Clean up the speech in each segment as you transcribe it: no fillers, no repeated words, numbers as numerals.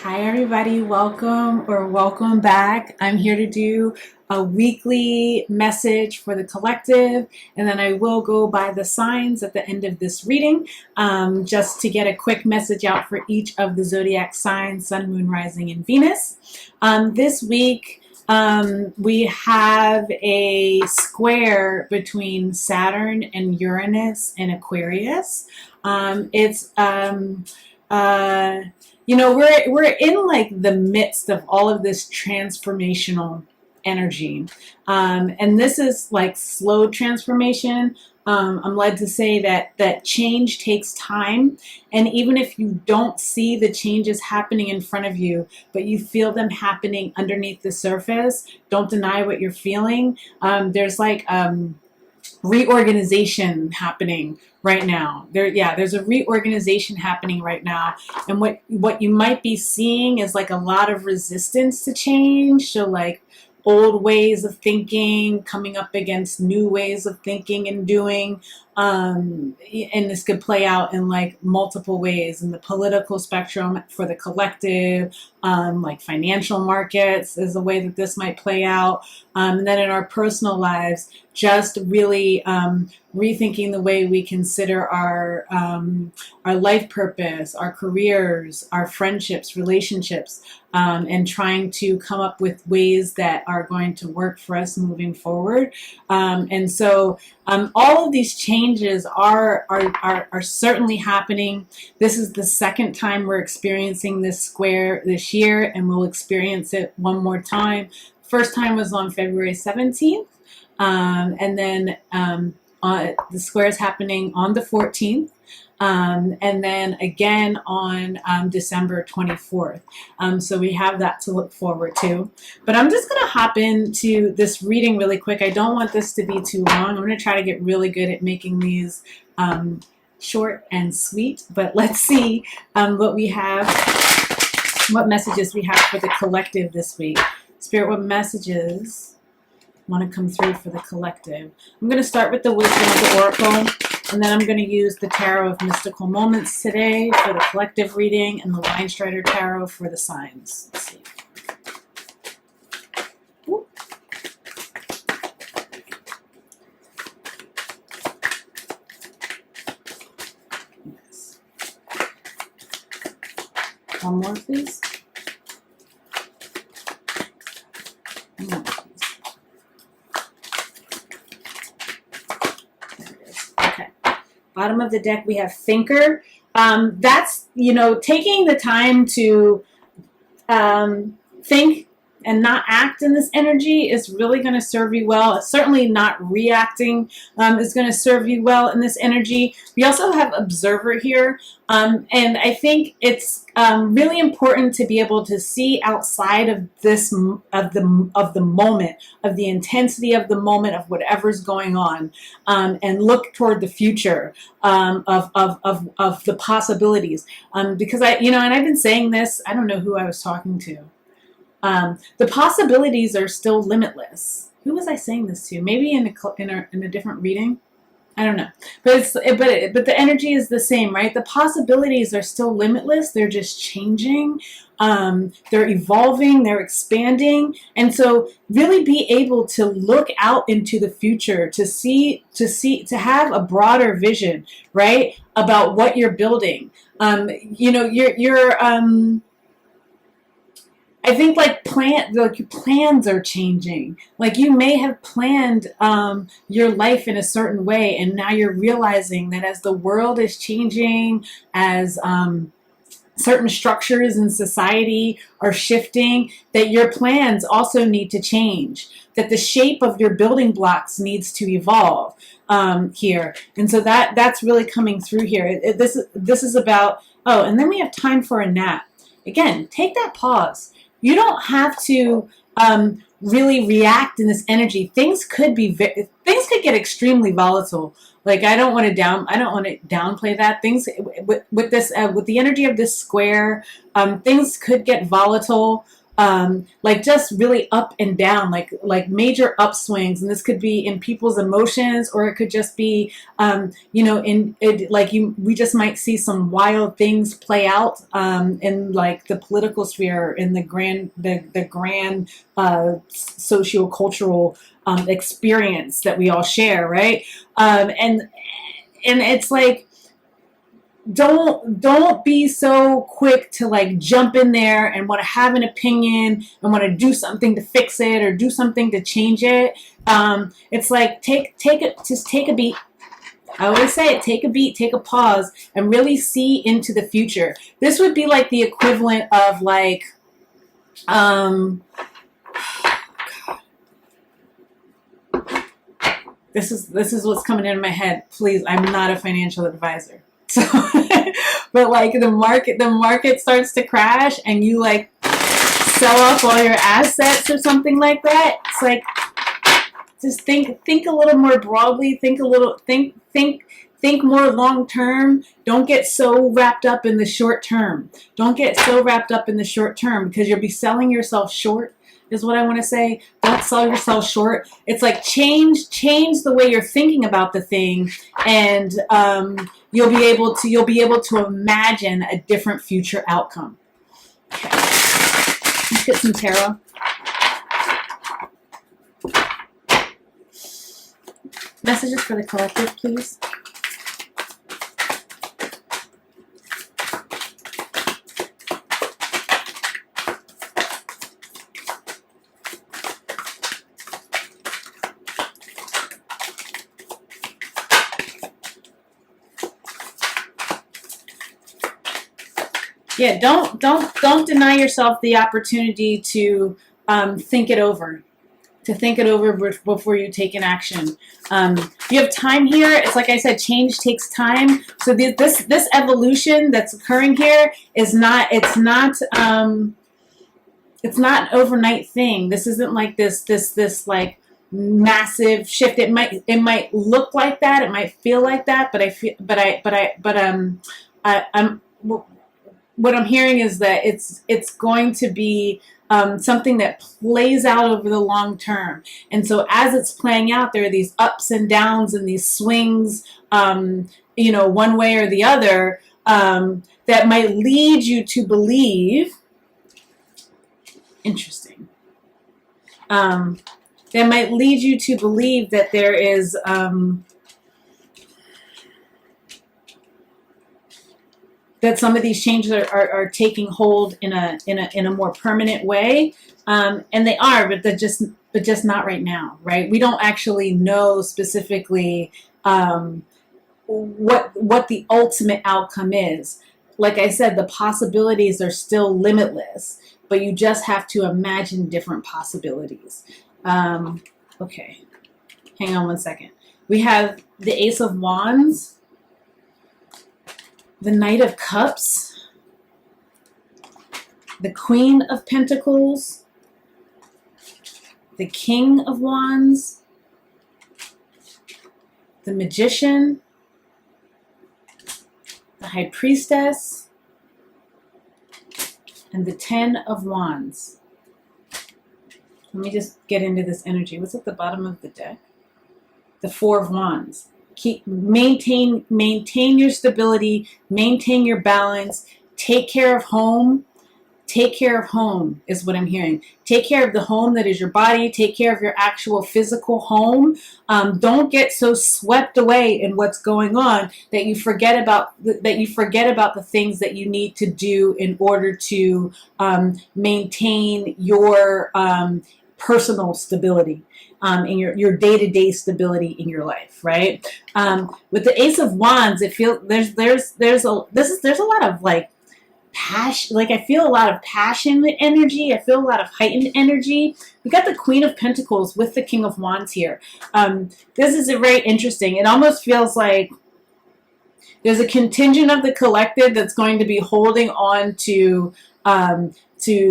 Hi everybody, welcome back. I'm here to do a weekly message for the collective, and then I will go by the signs at the end of this reading, just to get a quick message out for each of the zodiac signs, Sun, Moon, Rising, and Venus. This week we have a square between Saturn and Uranus and Aquarius. We're in like the midst of all of this transformational energy, and this is like slow transformation. I'm led to say that change takes time, and even if you don't see the changes happening in front of you, but you feel them happening underneath the surface, don't deny what you're feeling. There's like reorganization happening right now. There's a reorganization happening right now, and what you might be seeing is like a lot of resistance to change. So like old ways of thinking coming up against new ways of thinking and doing, and this could play out in like multiple ways in the political spectrum for the collective, like financial markets is a way that this might play out, and then in our personal lives, just really rethinking the way we consider our life purpose, our careers, our friendships, relationships, and trying to come up with ways that are going to work for us moving forward. And so all of these changes are certainly happening. This is the second time we're experiencing this square this year, and we'll experience it one more time. First time was on February 17th. And then the square is happening on the 14th, and then again on December 24th. So we have that to look forward to. But I'm just going to hop into this reading really quick. I don't want this to be too long. I'm going to try to get really good at making these short and sweet. But let's see what we have, what messages we have for the collective this week. Spirit, what messages want to come through for the collective? I'm going to start with the wisdom of the oracle, and then I'm going to use the tarot of mystical moments today for the collective reading, and the Lion Strider tarot for the signs. Let's see. Ooh. Yes. One more, please. One more. Bottom of the deck, we have thinker. That's, taking the time to think and not act in this energy is really going to serve you well. Certainly not reacting is going to serve you well in this energy. We also have observer here, and I think it's really important to be able to see outside of this, of the moment, of the intensity of the moment, of whatever's going on, and look toward the future, of the possibilities. Because and I've been saying this. I don't know who I was talking to. The possibilities are still limitless. Who was I saying this to? Maybe in a different reading. I don't know, but the energy is the same, right? The possibilities are still limitless. They're just changing. They're evolving. They're expanding, and so really be able to look out into the future to have a broader vision, right, about what you're building. I think like your plans are changing. Like you may have planned your life in a certain way, and now you're realizing that as the world is changing, as certain structures in society are shifting, that your plans also need to change. That the shape of your building blocks needs to evolve here, and so that's really coming through here. This is about. Oh, and then we have time for a nap. Again, take that pause. You don't have to really react in this energy. Things could get extremely volatile. Like I don't want to downplay that. Things with the energy of this square, things could get volatile. like just really up and down, like major upswings. And this could be in people's emotions, or it could just be, you know, in it, like we just might see some wild things play out in like the political sphere, in the grand socio-cultural experience that we all share, right? And it's like, don't be so quick to like jump in there and want to have an opinion and want to do something to fix it or do something to change it. It's like take a beat. I always say it, take a beat, take a pause, and really see into the future. This would be like the equivalent of like this is what's coming in my head. Please, I'm not a financial advisor. So, but like the market starts to crash and you like sell off all your assets or something like that. It's like, just think a little more broadly, think more long term. Don't get so wrapped up in the short term. Don't get so wrapped up in the short term, because you'll be selling yourself short, is what I want to say. Don't sell yourself short. It's like change the way you're thinking about the thing, and you'll be able to imagine a different future outcome. Okay. Let's get some tarot. Messages for the collective, please. Yeah, don't deny yourself the opportunity to think it over. To think it over before you take an action. You have time here. It's like I said, change takes time. So this evolution that's occurring here is not. It's not an overnight thing. This isn't like this like massive shift. It might look like that. It might feel like that. What I'm hearing is that it's going to be something that plays out over the long term. And so as it's playing out, there are these ups and downs and these swings, you know, one way or the other, that might lead you to believe, interesting, that might lead you to believe that there is, that some of these changes are taking hold in a more permanent way, and they are, but just not right now, right? We don't actually know specifically what the ultimate outcome is. Like I said, the possibilities are still limitless, but you just have to imagine different possibilities. Okay, hang on one second. We have the Ace of Wands, the Knight of Cups, the Queen of Pentacles, the King of Wands, the Magician, the High Priestess, and the Ten of Wands. Let me just get into this energy. What's at the bottom of the deck? The Four of Wands. Maintain your stability, maintain your balance, take care of home. Take care of home is what I'm hearing. Take care of the home that is your body. Take care of your actual physical home. Don't get so swept away in what's going on that you forget about the things that you need to do in order to maintain your personal stability. In your day-to-day stability in your life, right? With the Ace of Wands, it feels there's a lot of like passion. Like I feel a lot of passion energy. I feel a lot of heightened energy. We got the Queen of Pentacles with the King of Wands here. This is very interesting. It almost feels like there's a contingent of the collective that's going to be holding on to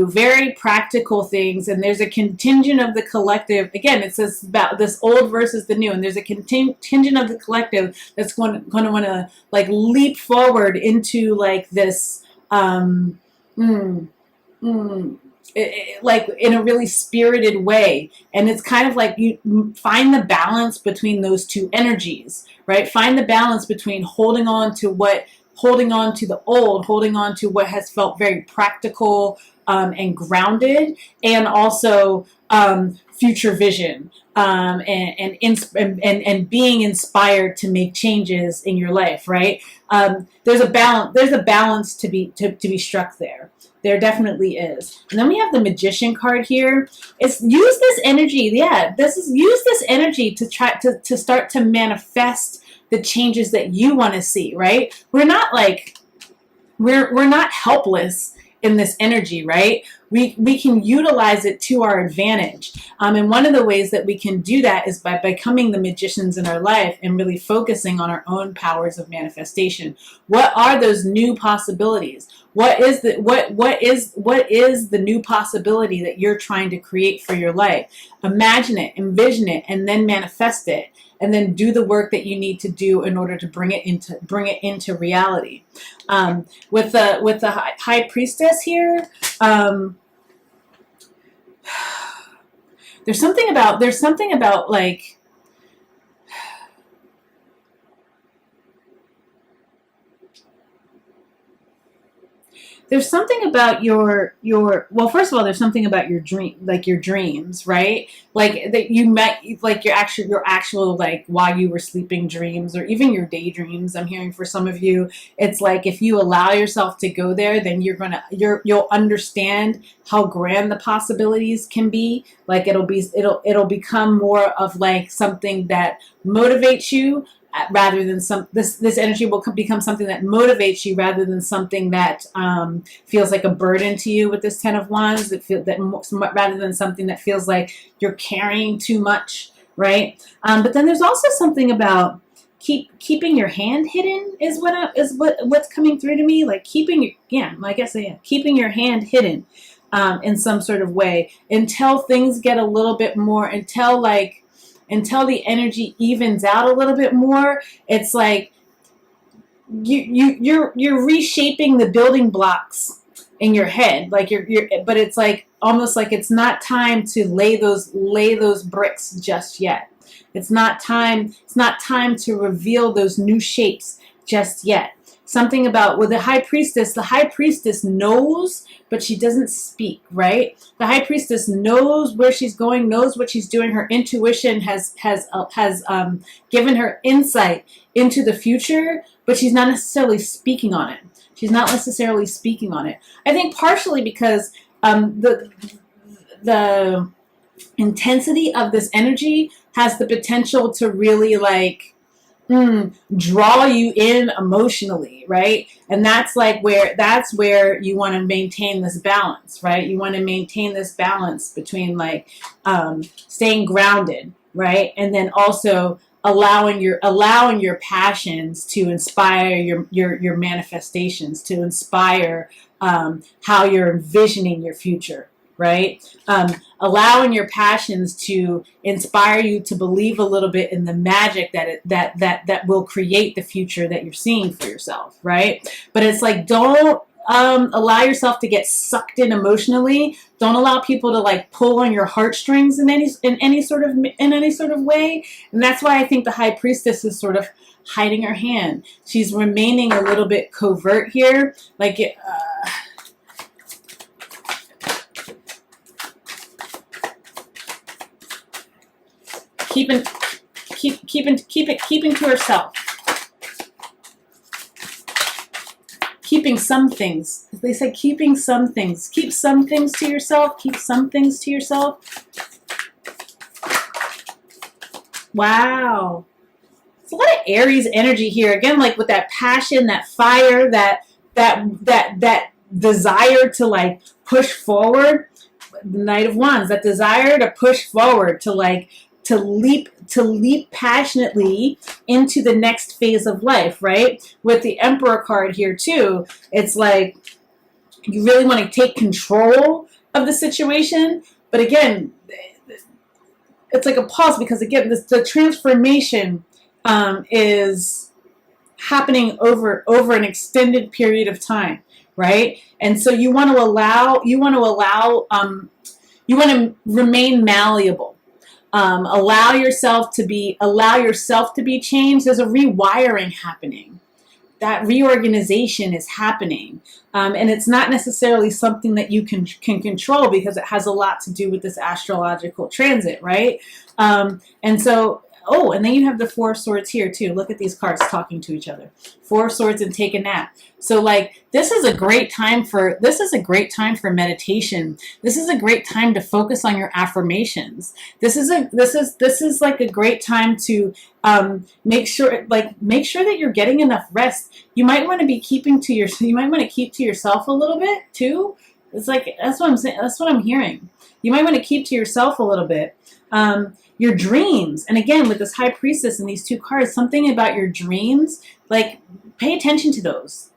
very practical things, and there's a contingent of the collective. Again, it says about this old versus the new, and there's a contingent of the collective that's going to want to like leap forward into like this like in a really spirited way. And it's kind of like you find the balance between those two energies, right? Find the balance between holding on to the old, holding on to what has felt very practical and grounded, and also future vision, and being inspired to make changes in your life, right? There's a balance. There's a balance to be struck there. There definitely is. And then we have the Magician card here. It's use this energy. Yeah, use this energy to try to start to manifest the changes that you want to see, right? We're not like we're not helpless in this energy, right? We can utilize it to our advantage. And one of the ways that we can do that is by becoming the magicians in our life and really focusing on our own powers of manifestation. What are those new possibilities? What is the new possibility that you're trying to create for your life? Imagine it, envision it, and then manifest it. And then do the work that you need to do in order to bring it into reality. With the High Priestess here, there's something about like, there's something about your well, first of all, there's something about your dreams, right? Like that you met, like your actual like while you were sleeping dreams, or even your daydreams. I'm hearing for some of you, it's like if you allow yourself to go there, then you'll understand how grand the possibilities can be. Like it'll become more of like something that motivates you, rather than this energy will become something that motivates you rather than something that feels like a burden to you with this Ten of Wands, rather than something that feels like you're carrying too much, right? But then there's also something about keeping your hand hidden is what's coming through to me, like keeping your hand hidden in some sort of way until things get a little bit more, until the energy evens out a little bit more. It's like you're reshaping the building blocks in your head, like but it's like almost like it's not time to lay those bricks just yet. It's not time to reveal those new shapes just yet. Something about with the High Priestess knows, but she doesn't speak, right? The High Priestess knows where she's going, knows what she's doing. Her intuition has given her insight into the future, but she's not necessarily speaking on it. I think partially because the intensity of this energy has the potential to really like draw you in emotionally, right? And that's where you want to maintain this balance, right? You want to maintain this balance between like staying grounded, right? And then also allowing your passions to inspire your manifestations, to inspire how you're envisioning your future, right? Allowing your passions to inspire you to believe a little bit in the magic that will create the future that you're seeing for yourself, right? But it's like, don't allow yourself to get sucked in emotionally. Don't allow people to like pull on your heartstrings in any sort of way. And that's why I think the High Priestess is sort of hiding her hand. She's remaining a little bit covert here, like keeping to herself. Keeping some things. They say keeping some things. Keep some things to yourself. Keep some things to yourself. Wow. It's a lot of Aries energy here. Again, like with that passion, that fire, that desire to like push forward. The Knight of Wands, that desire to push forward, to leap passionately into the next phase of life, right? With the Emperor card here too, it's like you really want to take control of the situation, but again, it's like a pause, because again, the transformation is happening over an extended period of time, right? And so you want to remain malleable. Allow yourself to be changed. There's a rewiring happening. That reorganization is happening. And it's not necessarily something that you can control, because it has a lot to do with this astrological transit, right? And so, oh, and then you have the Four of Swords here too. Look at these cards talking to each other. Four of Swords and take a nap. So like, this is a great time for meditation. This is a great time to focus on your affirmations. This is like a great time to make sure that you're getting enough rest. You might want to keep to yourself a little bit too. It's like, that's what I'm saying. That's what I'm hearing. You might want to keep to yourself a little bit. Your dreams, and again with this High Priestess and these two cards, something about your dreams, like pay attention to those.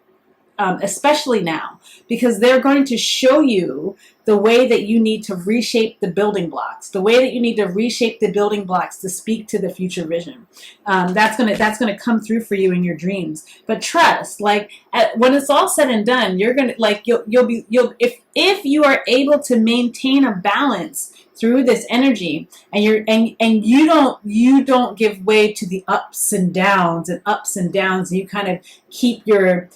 Especially now, because they're going to show you the way that you need to reshape the building blocks, to speak to the future vision. That's gonna come through for you in your dreams. But trust, like when it's all said and done, you're gonna if you are able to maintain a balance through this energy, and you don't give way to the ups and downs. You kind of keep your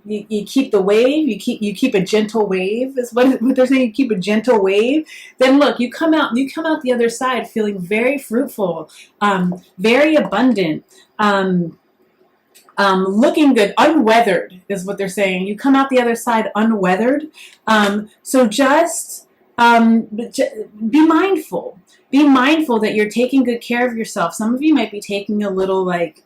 you keep the wave. You keep a gentle wave. Is what they're saying. You keep a gentle wave. Then look, you come out the other side feeling very fruitful, very abundant. Looking good, unweathered is what they're saying. You come out the other side unweathered. So just be mindful. Be mindful that you're taking good care of yourself. Some of you might be taking a little like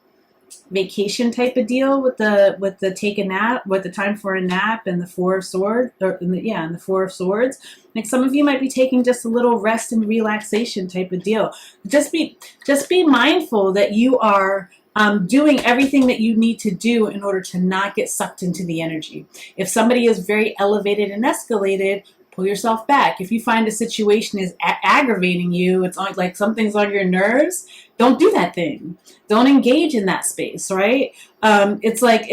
vacation type of deal with the take a nap, with the time for a nap, and the Four of Swords, and the Four of Swords. Like some of you might be taking just a little rest and relaxation type of deal. Just be mindful that you are doing everything that you need to do in order to not get sucked into the energy. If somebody is very elevated and escalated, pull yourself back. If you find a situation is aggravating you, it's like something's on your nerves, don't do that thing. Don't engage in that space, right? It's like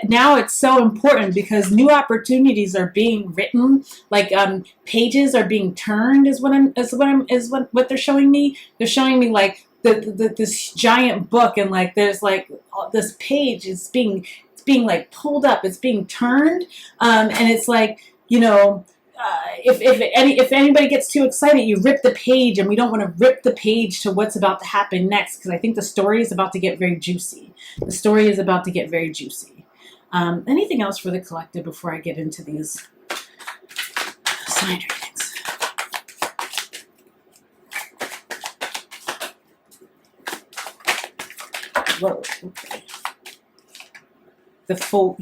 now it's so important because new opportunities are being written, like pages are being turned is what they're showing me. They're showing me like this giant book, and like there's like this page is being like pulled up, it's being turned, and it's like, you know, if anybody gets too excited, you rip the page, and we don't want to rip the page to what's about to happen next, because I think the story is about to get very juicy. Anything else for the collective before I get into these sign readings? Whoa, okay. The full,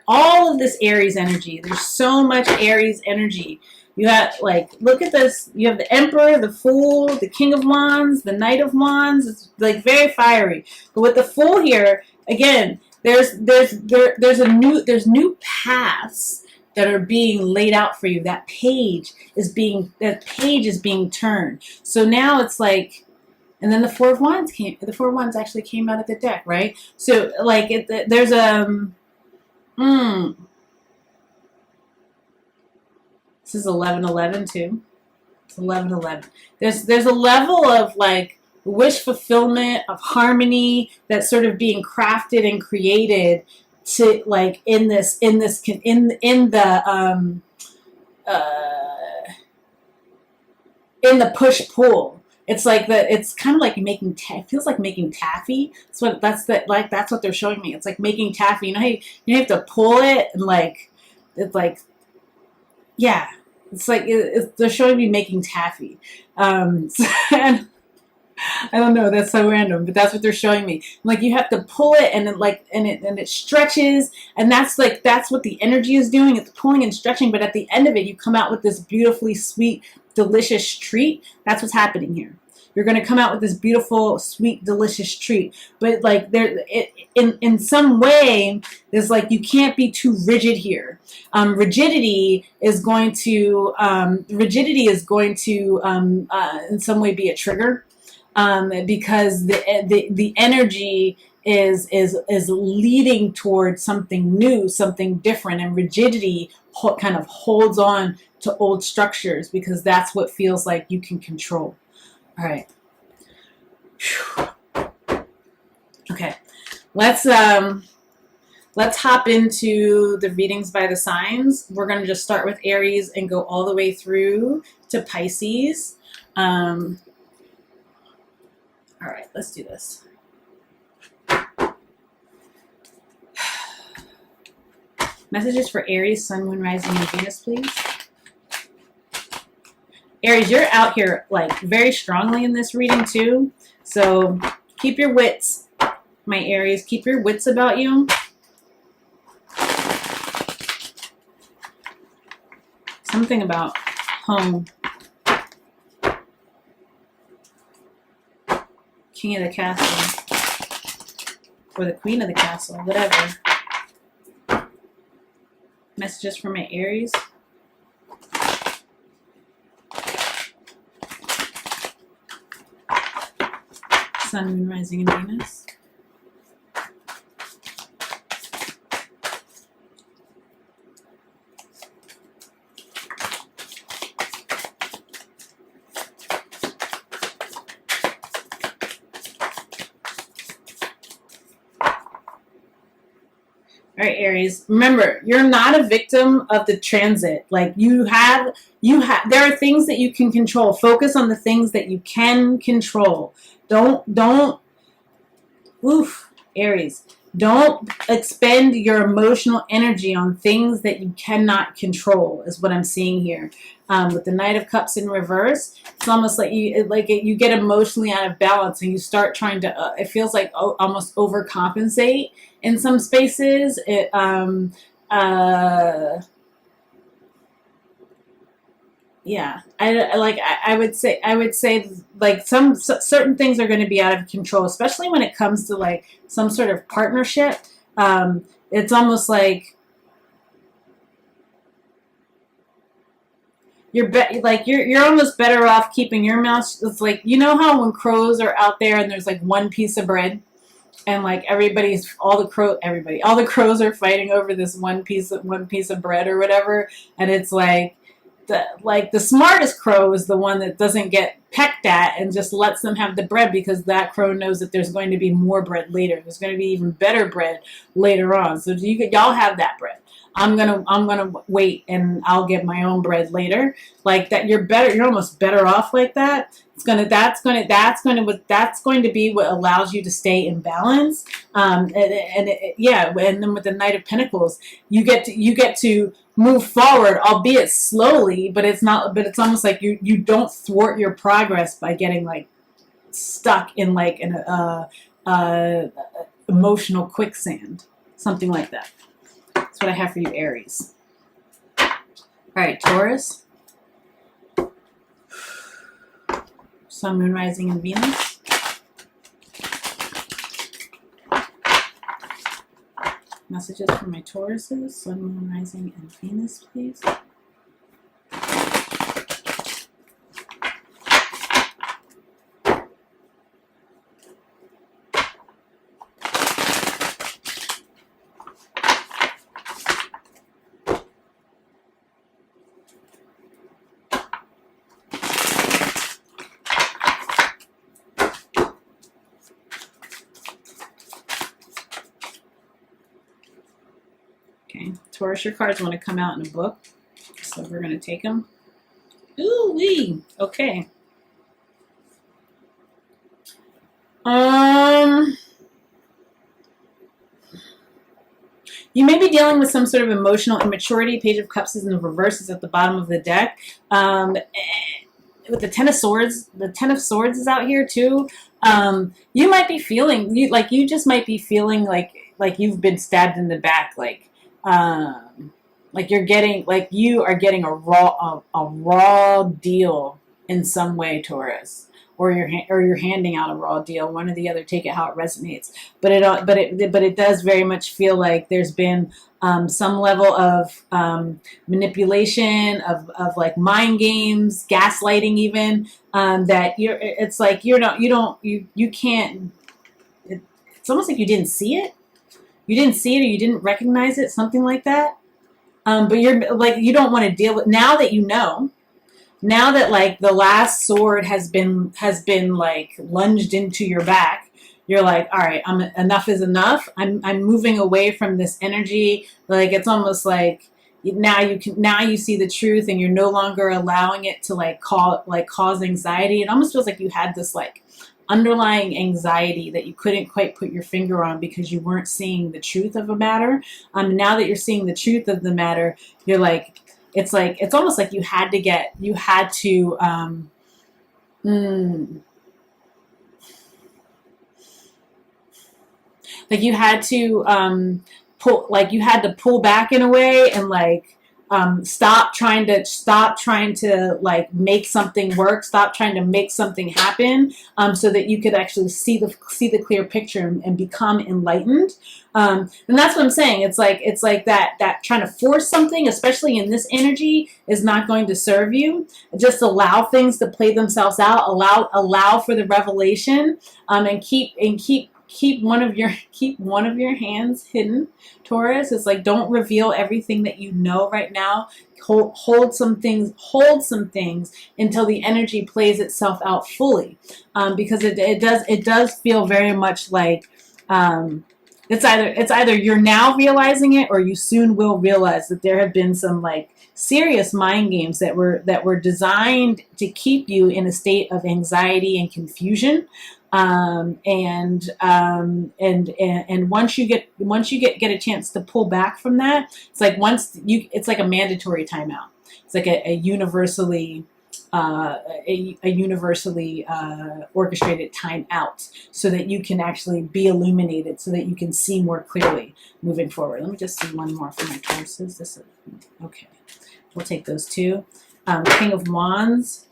all of this Aries energy. There's so much Aries energy. You have, like, look at this. You have the Emperor, the Fool, the King of Wands, the Knight of Wands. It's like very fiery. But with the Fool here, again, there's new paths that are being laid out for you. That page is being turned. So now it's like. And then the Four of Wands came. The Four of Wands actually came out of the deck, right? So, like, there's this is 11/11 too. It's 11/11. There's a level of like wish fulfillment, of harmony that's sort of being crafted and created to like in the push pull. It's like it's kind of like making. It feels like making taffy. That's what they're showing me. It's like making taffy. You know how you have to pull it, and like it's like, yeah. It's like they're showing me making taffy. And I don't know. That's so random, but that's what they're showing me. Like you have to pull it, and it stretches, and that's what the energy is doing. It's pulling and stretching, but at the end of it, you come out with this beautifully sweet, delicious treat. That's what's happening here. You're going to come out with this beautiful, sweet, delicious treat. But like in some way, there's like you can't be too rigid here. Rigidity is going to in some way be a trigger, because the energy is leading towards something new, something different, and rigidity kind of holds on to old structures because that's what feels like you can control. All right. Okay. Let's hop into the readings by the signs. We're going to just start with Aries and go all the way through to Pisces. All right, let's do this. Messages for Aries, Sun, Moon, Rising, and Venus, please. Aries, you're out here like very strongly in this reading too. So keep your wits, my Aries. Keep your wits about you. Something about home. King of the castle. Or the queen of the castle, whatever. Messages for my Aries. Sun, Moon, Rising, and Venus. All right, Aries, remember, you're not a victim of the transit. Like there are things that you can control. Focus on the things that you can control. Aries, don't expend your emotional energy on things that you cannot control, is what I'm seeing here. With the Knight of Cups in reverse, it's almost like you get emotionally out of balance and you start trying to, it feels like almost overcompensate in some spaces. Yeah, I would say like certain things are going to be out of control, especially when it comes to like some sort of partnership. It's almost like you're almost better off keeping your mouth. It's like, you know how when crows are out there and there's like one piece of bread, and like all the crows are fighting over this one piece of bread or whatever, and it's like the smartest crow is the one that doesn't get pecked at and just lets them have the bread, because that crow knows that there's going to be more bread later. There's going to be even better bread later on. So y'all have that bread. I'm gonna wait and I'll get my own bread later. Like that, you're almost better off like that. That's going to be what allows you to stay in balance. And then with the Knight of Pentacles, you get to move forward, albeit slowly, but it's almost like you don't thwart your progress by getting like stuck in like an emotional quicksand, something like that. That's what I have for you, Aries. All right, Taurus. Sun, Moon, Rising, and Venus. Messages for my Tauruses. Sun, Moon, Rising, and Venus, please. Okay, Taurus, your cards want to come out in a book, so we're going to take them. Ooh-wee. Okay. You may be dealing with some sort of emotional immaturity. Page of Cups is in the reverse, is at the bottom of the deck. With the Ten of Swords is out here too. You might be feeling you just might be feeling like you've been stabbed in the back, like you are getting a raw deal in some way, Taurus, or you're handing out a raw deal. One or the other. Take it how it resonates. But it does very much feel like there's been some level of manipulation, of like mind games, gaslighting, even that you can't. it's almost like you didn't see it. You didn't see it, or you didn't recognize it, something like that. But you're like, you don't want to deal with, now that you know, now that like the last sword has been like lunged into your back, you're like, all right, enough is enough. I'm moving away from this energy. Like, it's almost like now you see the truth, and you're no longer allowing it to cause anxiety. It almost feels like you had this like underlying anxiety that you couldn't quite put your finger on because you weren't seeing the truth of a matter. Now that you're seeing the truth of the matter, you're like, it's almost like you had to pull back in a way, and like stop trying to like make something work, stop trying to make something happen, so that you could actually see the clear picture and become enlightened. And that's what I'm saying. It's like that trying to force something, especially in this energy, is not going to serve you. Just allow things to play themselves out. Allow for the revelation, and keep one of your hands hidden, Taurus. It's like, don't reveal everything that you know right now. Hold some things until the energy plays itself out fully, because it does feel very much like it's either you're now realizing it, or you soon will realize that there have been some like serious mind games that were designed to keep you in a state of anxiety and confusion. And once you get a chance to pull back from that, it's like it's like a mandatory timeout. It's like a universally orchestrated timeout, so that you can actually be illuminated, so that you can see more clearly moving forward. Let me just see one more for my Tauruses. Okay, we'll take those two. King of Wands.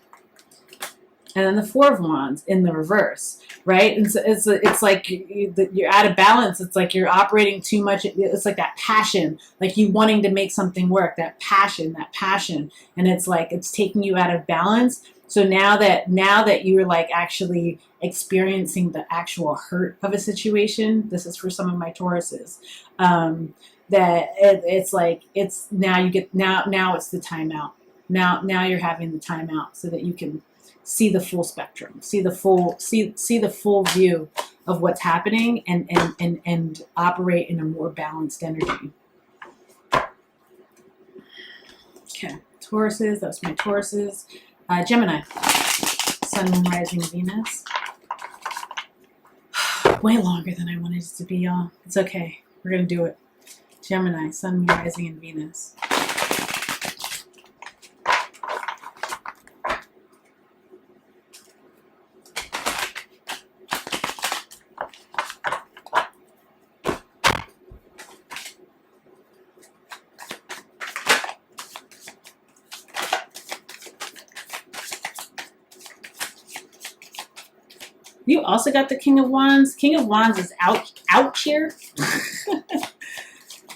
And then the Four of Wands in the reverse, right? And so it's like you're out of balance. It's like you're operating too much. It's like that passion, like you wanting to make something work, that passion. And it's like, it's taking you out of balance. So now that you're like actually experiencing the actual hurt of a situation, this is for some of my Tauruses, it's like, it's now it's the timeout. Now you're having the timeout, so that you can see the full spectrum, see the full view of what's happening, and operate in a more balanced energy. Okay, Tauruses, that's my Tauruses. Gemini, Sun, Moon, Rising, Venus. Way longer than I wanted it to be, y'all. It's okay. We're going to do it. Gemini, Sun, Moon, Rising, and Venus. You also got the King of Wands. King of Wands is out here.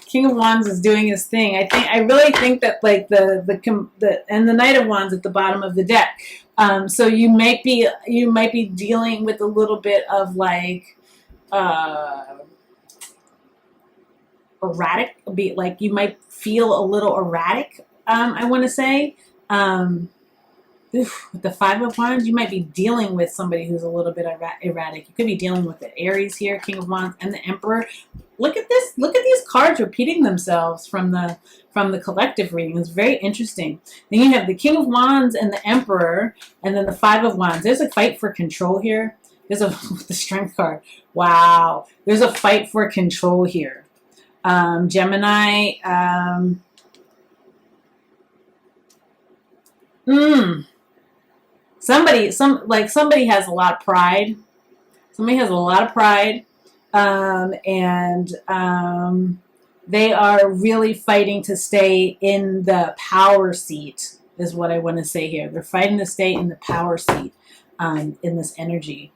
King of Wands is doing his thing. I really think that like the Knight of Wands at the bottom of the deck. So you might be dealing with a little bit of like erratic. Like you might feel a little erratic. I want to say. With the Five of Wands, you might be dealing with somebody who's a little bit erratic. You could be dealing with the Aries here, King of Wands, and the Emperor. Look at this. Look at these cards repeating themselves from the collective reading. It's very interesting. Then you have the King of Wands and the Emperor, and then the Five of Wands. There's a fight for control here. There's the Strength card. Wow. There's a fight for control here. Gemini. Somebody has a lot of pride. Somebody has a lot of pride, and they are really fighting to stay in the power seat, is what I want to say here. They're fighting to stay in the power seat in this energy.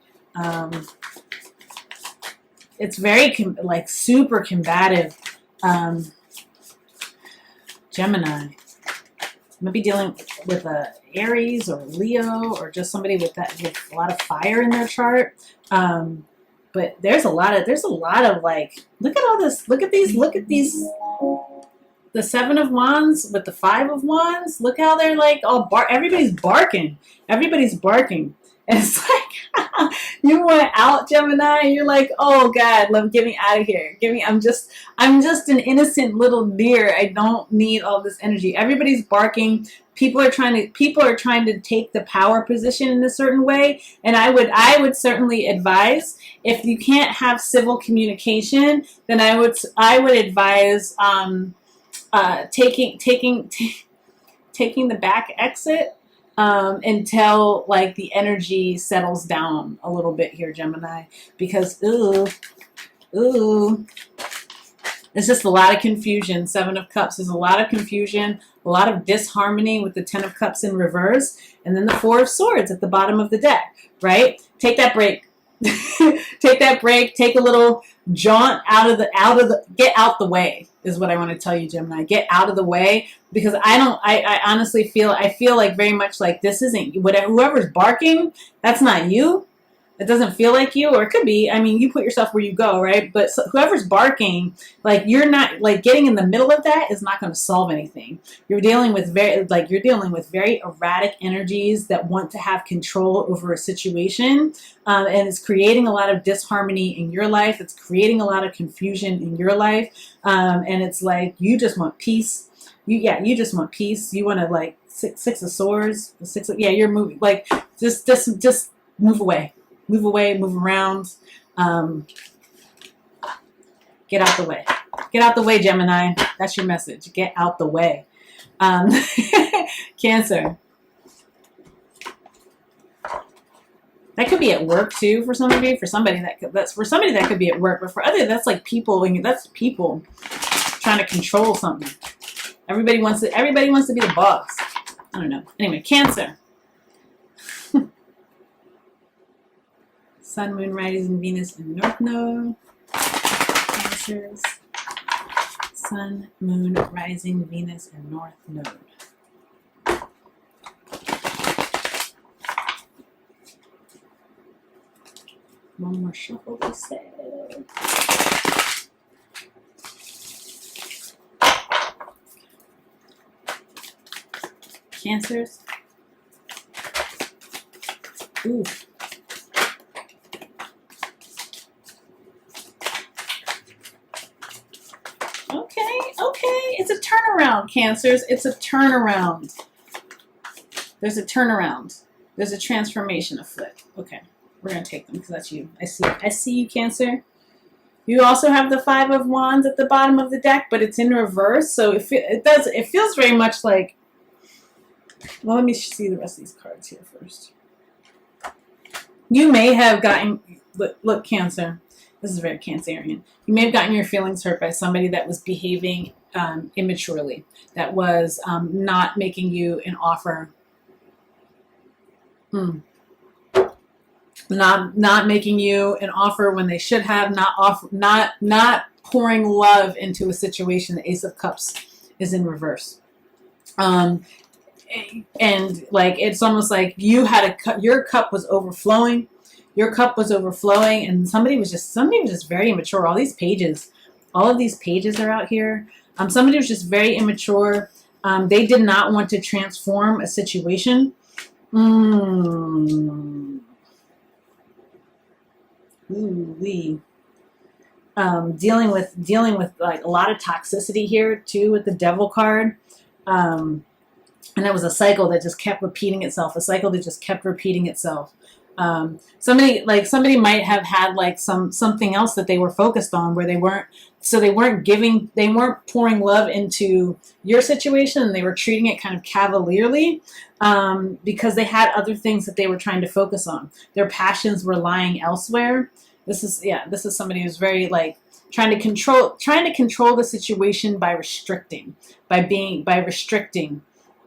It's very super combative. Gemini. Might be dealing with a Aries or Leo, or just somebody with a lot of fire in their chart. But there's a lot of like, look at all this, look at these, the Seven of Wands with the Five of Wands. Look how they're like all everybody's barking. Everybody's barking. And it's like you went out, Gemini, and you're like, oh God, get me out of here. I'm just an innocent little deer. I don't need all this energy. Everybody's barking. People are trying to take the power position in a certain way. And I would certainly advise, if you can't have civil communication, then I would advise taking the back exit until like the energy settles down a little bit here, Gemini, because it's just a lot of confusion. Seven of Cups is a lot of confusion, a lot of disharmony with the Ten of Cups in reverse, and then the Four of Swords at the bottom of the deck, right? Take that break. Take that break. Take a little jaunt get out the way is what I want to tell you, Gemini. Get out of the way, because I honestly feel like very much like this isn't whoever's barking, that's not you. It doesn't feel like you, or it could be. I mean, you put yourself where you go, right? But whoever's barking, like, you're not, like, getting in the middle of that is not going to solve anything. You're dealing with very erratic energies that want to have control over a situation, and it's creating a lot of disharmony in your life. It's creating a lot of confusion in your life, and it's like you just want peace. You just want peace. You want to, like, Six of Swords, you're moving, like, just move away. Move away, move around. Get out the way. Get out the way, Gemini. That's your message. Get out the way. Cancer. That could be at work too for some of you. For somebody that could be at work, but for others that's like people. That's people trying to control something. Everybody wants to be the boss. I don't know. Anyway, Cancer. Sun, Moon, Rising, Venus, and North Node. Cancers. Sun, Moon, Rising, Venus, and North Node. One more shuffle, we said. Cancers. Ooh. Okay, it's a turnaround, Cancers. It's a turnaround. There's a turnaround. There's a transformation afoot. Okay, we're gonna take them because that's you. I see you, Cancer. You also have the Five of Wands at the bottom of the deck, but it's in reverse, so it feels very much like. Well, let me see the rest of these cards here first. You may have gotten. Look, Cancer. This is very Cancerian. You may have gotten your feelings hurt by somebody that was behaving immaturely, that was not making you an offer, not making you an offer when they should have, not pouring love into a situation. The Ace of Cups is in reverse, and like it's almost like you had your cup was overflowing. Your cup was overflowing, and somebody was just very immature. All of these pages are out here. Somebody was just very immature. They did not want to transform a situation. Ooh-wee. Dealing with like a lot of toxicity here too with the Devil card. And it was a cycle that just kept repeating itself. Somebody might have had like something else that they were focused on where they weren't pouring love into your situation, and they were treating it kind of cavalierly because they had other things that they were trying to focus on. Their passions were lying elsewhere. This is somebody who's very like trying to control the situation by restricting.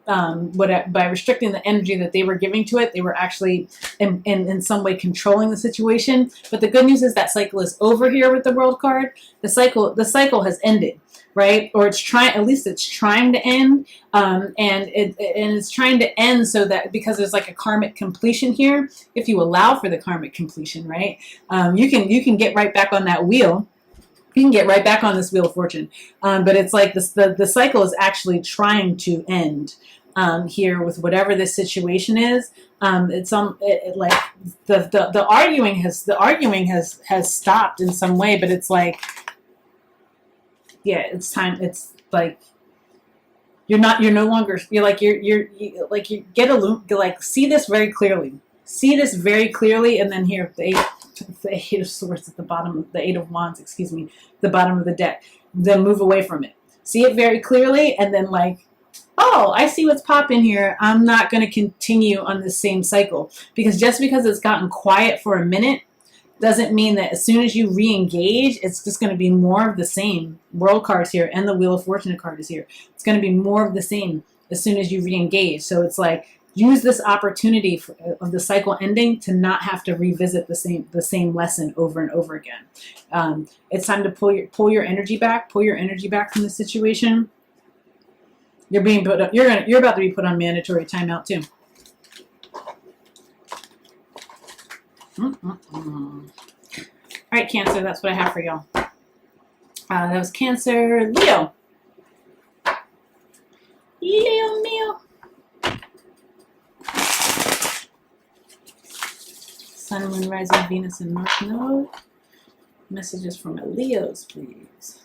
by restricting the energy that they were giving to it, they were actually in some way controlling the situation. But the good news is that cycle is over here with the World card. The cycle has ended, right? Or it's trying, at least it's trying to end, and it's trying to end so that, because there's like a karmic completion here. If you allow for the karmic completion, right, you can get right back on that wheel. You can get right back on this Wheel of Fortune, but it's like this, the cycle is actually trying to end here with whatever this situation is. It's like the arguing has stopped in some way, but it's like, yeah, it's time. It's like you're no longer, you get a loop, like see this very clearly. See this very clearly, and then here the Eight of Swords at the bottom, the Eight of Wands, excuse me, the bottom of the deck. Then move away from it. See it very clearly, and then like, oh, I see what's popping here. I'm not going to continue on this same cycle, because just because it's gotten quiet for a minute doesn't mean that as soon as you re-engage, it's just going to be more of the same. World card's here, and the Wheel of Fortune card is here. It's going to be more of the same as soon as you re-engage. So it's like, use this opportunity of the cycle ending to not have to revisit the same lesson over and over again. It's time to pull your energy back. Pull your energy back from the situation. You're being put up. You're about to be put on mandatory timeout too. All right, Cancer. That's what I have for y'all. That was Cancer. Leo. Leo mio. Sun, Moon, Rising, Venus, and North Node. Messages from my Leos, please.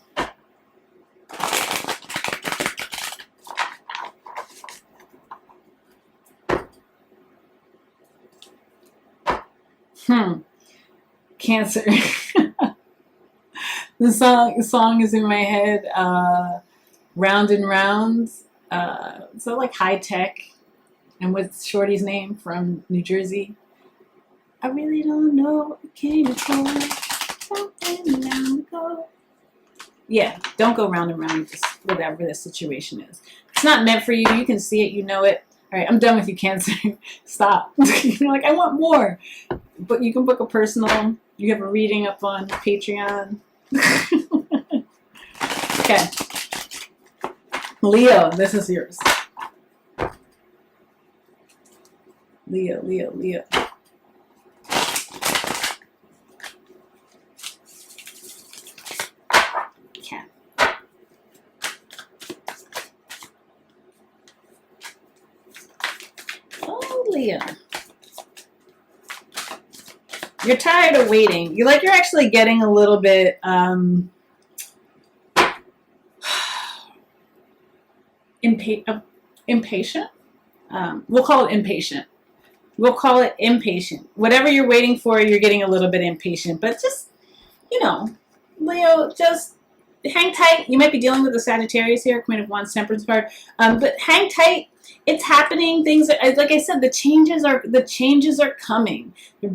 Cancer. The song is in my head. Round and Round. So like high tech. And what's Shorty's name from New Jersey? I really don't know what came before. Something down the go. Yeah, don't go round and round with whatever this situation is. It's not meant for you. You can see it. You know it. All right, I'm done with you, Cancer. Stop. You're like, I want more. But you can book a personal. You have a reading up on Patreon. Okay. Leo, this is yours. Leo, Leo, Leo. Leo. You're tired of waiting. You're actually getting a little bit impatient. We'll call it impatient. We'll call it impatient. Whatever you're waiting for, you're getting a little bit impatient. But just, Leo, just hang tight. You might be dealing with the Sagittarius here, Queen of Wands, Temperance card. But hang tight. It's happening. Things are, like I said, the changes are coming. The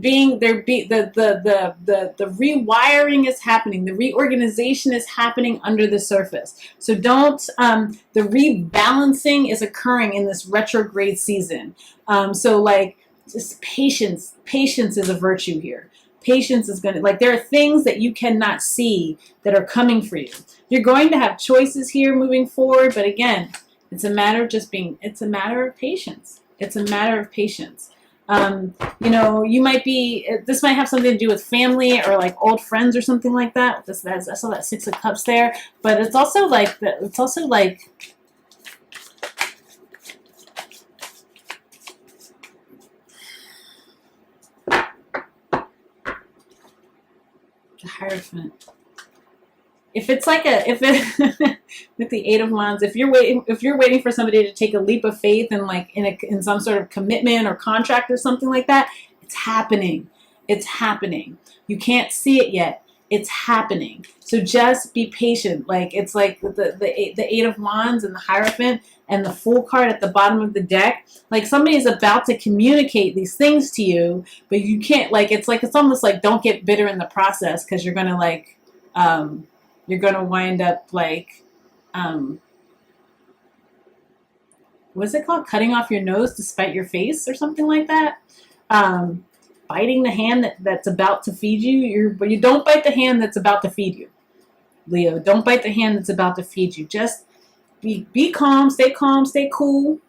rewiring is happening. The reorganization is happening under the surface. So don't. The rebalancing is occurring in this retrograde season. So like, just patience. Patience is a virtue here. Patience is going to, there are things that you cannot see that are coming for you. You're going to have choices here moving forward, but again, it's a matter of it's a matter of patience. It's a matter of patience. You might be, this might have something to do with family or like old friends or something like that. I saw that Six of Cups there, but it's also like, the Hierophant. If it's like with the Eight of Wands, if you're waiting for somebody to take a leap of faith and like in some sort of commitment or contract or something like that, it's happening. It's happening. You can't see it yet. It's happening. So just be patient. Like it's like the Eight of Wands and the Hierophant and the Fool card at the bottom of the deck. Like somebody is about to communicate these things to you, but you can't. It's almost like don't get bitter in the process, because you're gonna you're gonna wind up what's it called? Cutting off your nose to spite your face or something like that. Biting the hand that's about to feed you. But you don't bite the hand that's about to feed you, Leo. Don't bite the hand that's about to feed you. Just be calm, stay cool.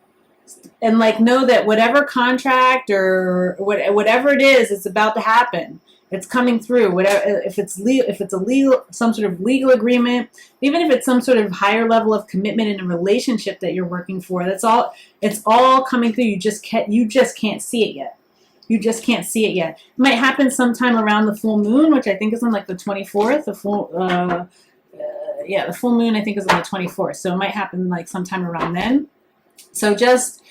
And like know that whatever contract or whatever it is, it's about to happen. It's coming through. Whatever, if it's a legal, some sort of legal agreement, even if it's some sort of higher level of commitment in a relationship that you're working for, it's all coming through. You just can't see it yet. You just can't see it yet. It might happen sometime around the full moon, which I think is on like the 24th. The full moon I think is on the 24th. So it might happen like sometime around then. So just,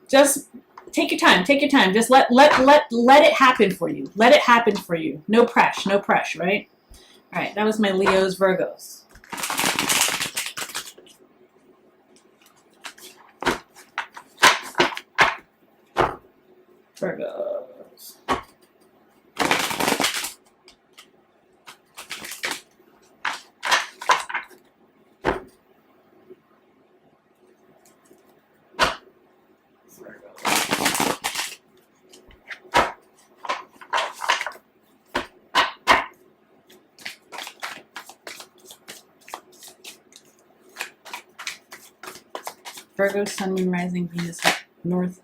just take your time. Just let it happen for you. Let it happen for you. No pressure, right? All right, that was my Leos, Virgos. Virgos. Virgo, Sun, Moon, Rising, Venus, North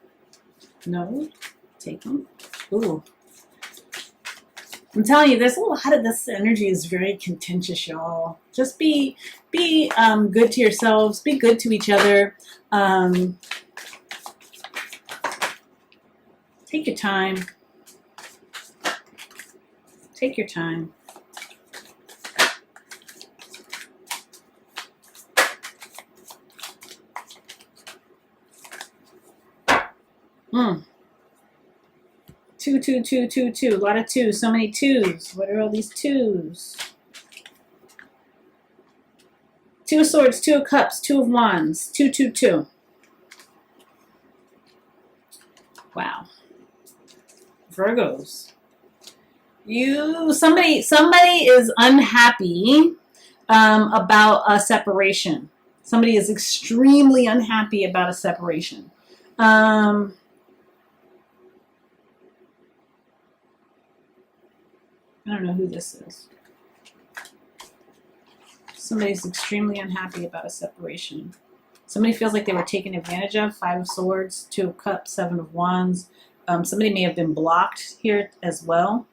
Node. Taking. Ooh. I'm telling you, there's a lot of this energy is very contentious, y'all. Just be good to yourselves. Be good to each other. Take your time. Take your time. Two. A lot of twos. So many twos. What are all these twos? Two of Swords, Two of Cups, Two of Wands, 2. Wow. Virgos. Somebody is unhappy about a separation. Somebody is extremely unhappy about a separation. I don't know who this is. Somebody's extremely unhappy about a separation. Somebody feels like they were taken advantage of. 5 of Swords, 2 of Cups, 7 of Wands. Somebody may have been blocked here as well.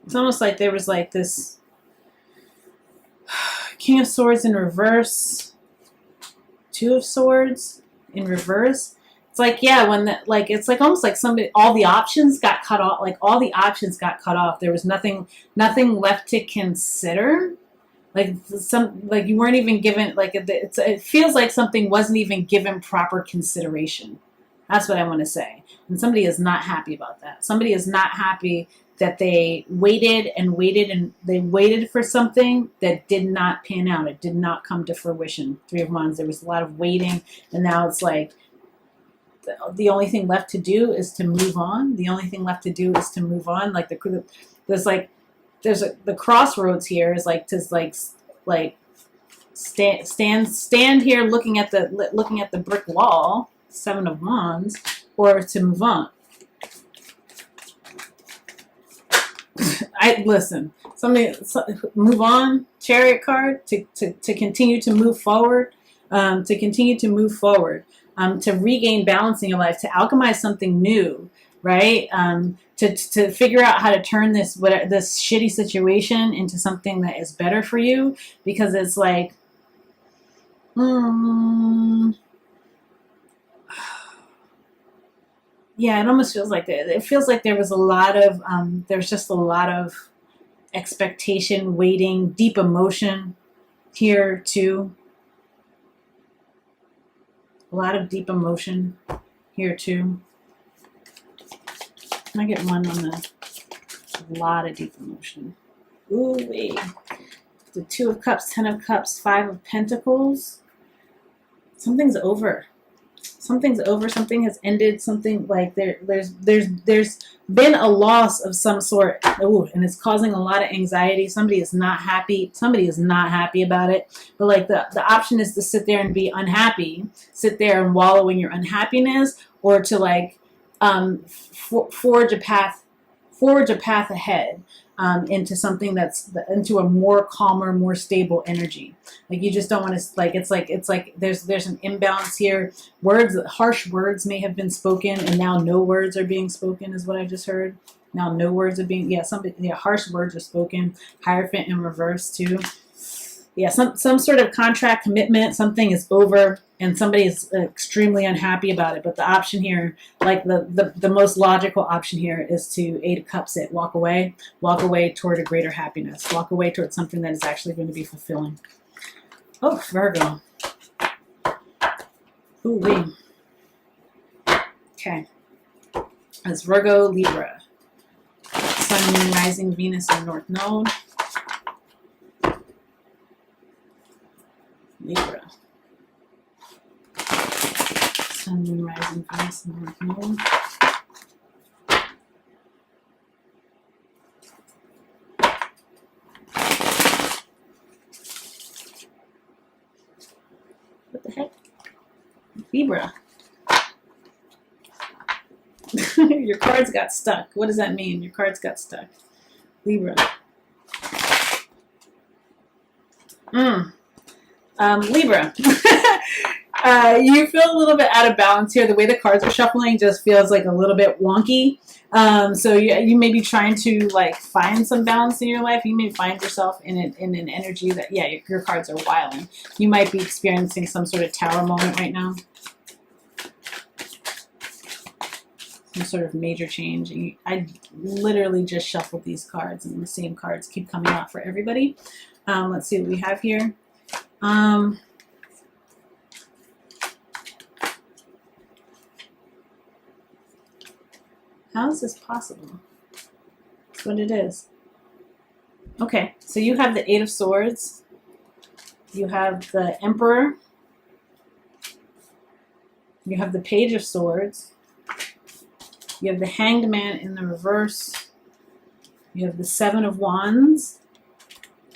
It's almost like there was like this King of Swords in reverse. 2 of Swords in reverse. It's like, yeah, when that, like, it's like almost like somebody, all the options got cut off. Like all the options got cut off. There was nothing left to consider. Like you weren't even given, like it feels like something wasn't even given proper consideration. That's what I want to say. And somebody is not happy about that. Somebody is not happy that they waited and they waited for something that did not pan out. It did not come to fruition. 3 of Wands, there was a lot of waiting, and now it's like the only thing left to do is to move on. The only thing left to do is to move on. Like there's the crossroads here is like to stand here looking at the brick wall, 7 of Wands, or to move on. Listen. Move on. Chariot card to continue to move forward. To regain balance in your life, to alchemize something new, right? To figure out how to turn this shitty situation into something that is better for you, because it's like, yeah, it almost feels like that. It feels like there was a lot of, there's just a lot of expectation, waiting, deep emotion here too. A lot of deep emotion here too. Can I get one on a lot of deep emotion? Ooh, wait. The 2 of Cups, 10 of Cups, 5 of Pentacles. Something's over. something's over, something has ended, something like there's been a loss of some sort. Ooh, and it's causing a lot of anxiety. Somebody is not happy. Somebody is not happy about it. But like the option is to sit there and be unhappy, sit there and wallow in your unhappiness, or to like forge a path ahead into something into a more calmer, more stable energy. Like you just don't want to it's like there's an imbalance here. Harsh words may have been spoken, and now no words are being spoken, is what I just heard. Now no words are being harsh words are spoken. Hierophant in reverse too. Yeah, some sort of contract commitment, something is over, and somebody is extremely unhappy about it. But the option here, like the most logical option here, is to 8 of Cups it. Walk away toward a greater happiness. Walk away toward something that is actually going to be fulfilling. Oh, Virgo. Ooh-wee. Okay. That's Virgo, Libra. Sun, Moon, Rising, Venus, and North Node. Libra. Sun, Moon, Rising, Venus, and North Node. What the heck? Libra. Your cards got stuck. What does that mean? Your cards got stuck. Libra. Libra. You feel a little bit out of balance here. The way the cards are shuffling just feels like a little bit wonky. So you may be trying to like find some balance in your life. You may find yourself in an energy that, your cards are wilding. You might be experiencing some sort of tower moment right now. Some sort of major change. I literally just shuffled these cards, and the same cards keep coming out for everybody. Let's see what we have here. How is this possible? That's what it is. Okay, so you have the 8 of Swords. You have the Emperor. You have the Page of Swords. You have the Hanged Man in the reverse. You have the 7 of Wands.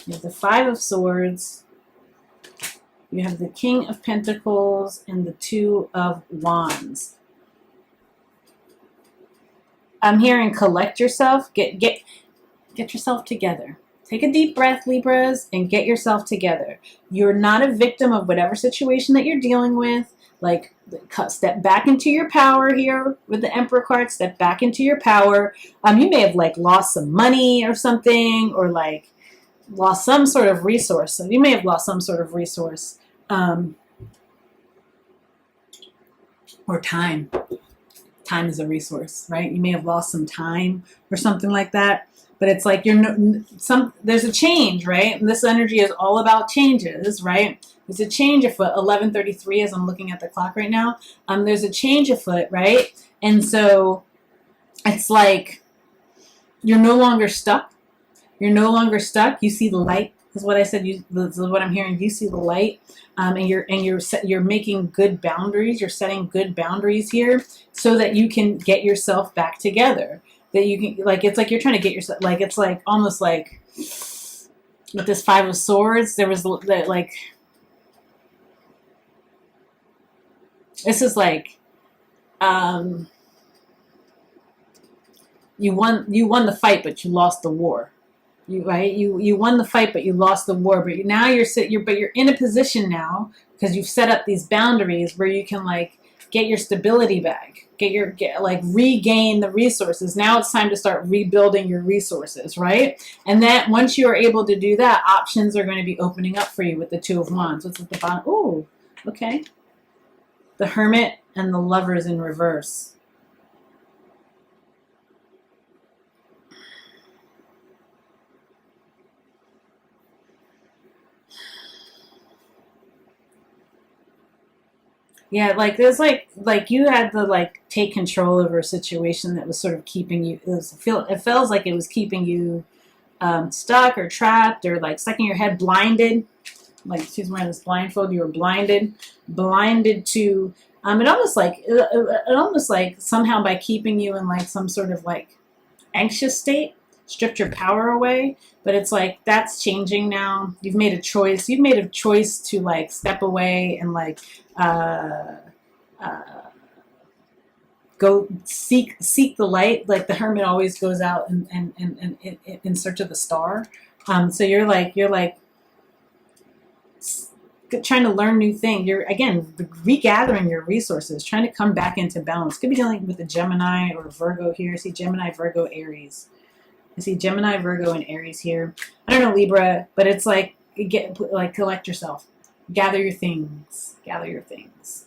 You have the 5 of Swords. You have the King of Pentacles and the 2 of Wands. I'm hearing collect yourself. Get yourself together. Take a deep breath, Libras, and get yourself together. You're not a victim of whatever situation that you're dealing with. Like, step back into your power here with the Emperor card. Step back into your power. You may have like lost some money or something, or like lost some sort of resource. So you may have lost some sort of resource, or time. Time is a resource, right? You may have lost some time or something like that. But it's like there's a change, right? And this energy is all about changes, right? There's a change afoot. 11:33 as I'm looking at the clock right now. There's a change afoot, right? And so it's like you're no longer stuck. You're no longer stuck. You see the light. Is what I said. This is what I'm hearing. You see the light, and you're making good boundaries. You're setting good boundaries here so that you can get yourself back together. That you can, like, it's like you're trying to get yourself, like, it's like almost like with this 5 of Swords, there was that, like, this is like, you won the fight, but you lost the war. You won the fight, but you lost the war. But now you're in a position now because you've set up these boundaries where you can like get your stability back, regain the resources. Now it's time to start rebuilding your resources, right? And that once you are able to do that, options are going to be opening up for you with the 2 of Wands. What's at the bottom? Oh, okay. The Hermit and the Lovers in reverse. Yeah, like there's like you had to like take control over a situation that was sort of keeping you. It feels like it was keeping you stuck or trapped or like stuck in your head, blinded. Like she's wearing this blindfold. You were blinded to It almost like somehow by keeping you in like some sort of like anxious state, stripped your power away. But it's like that's changing now. You've made a choice. You've made a choice to like step away and like go seek the light. Like the hermit always goes out and in search of the star. So you're like trying to learn new things. You're again regathering your resources, trying to come back into balance. Could be dealing with a Gemini or Virgo here. I see Gemini, Virgo, Aries. I see Gemini, Virgo, and Aries here. I don't know Libra, but it's like collect yourself, gather your things, gather your things.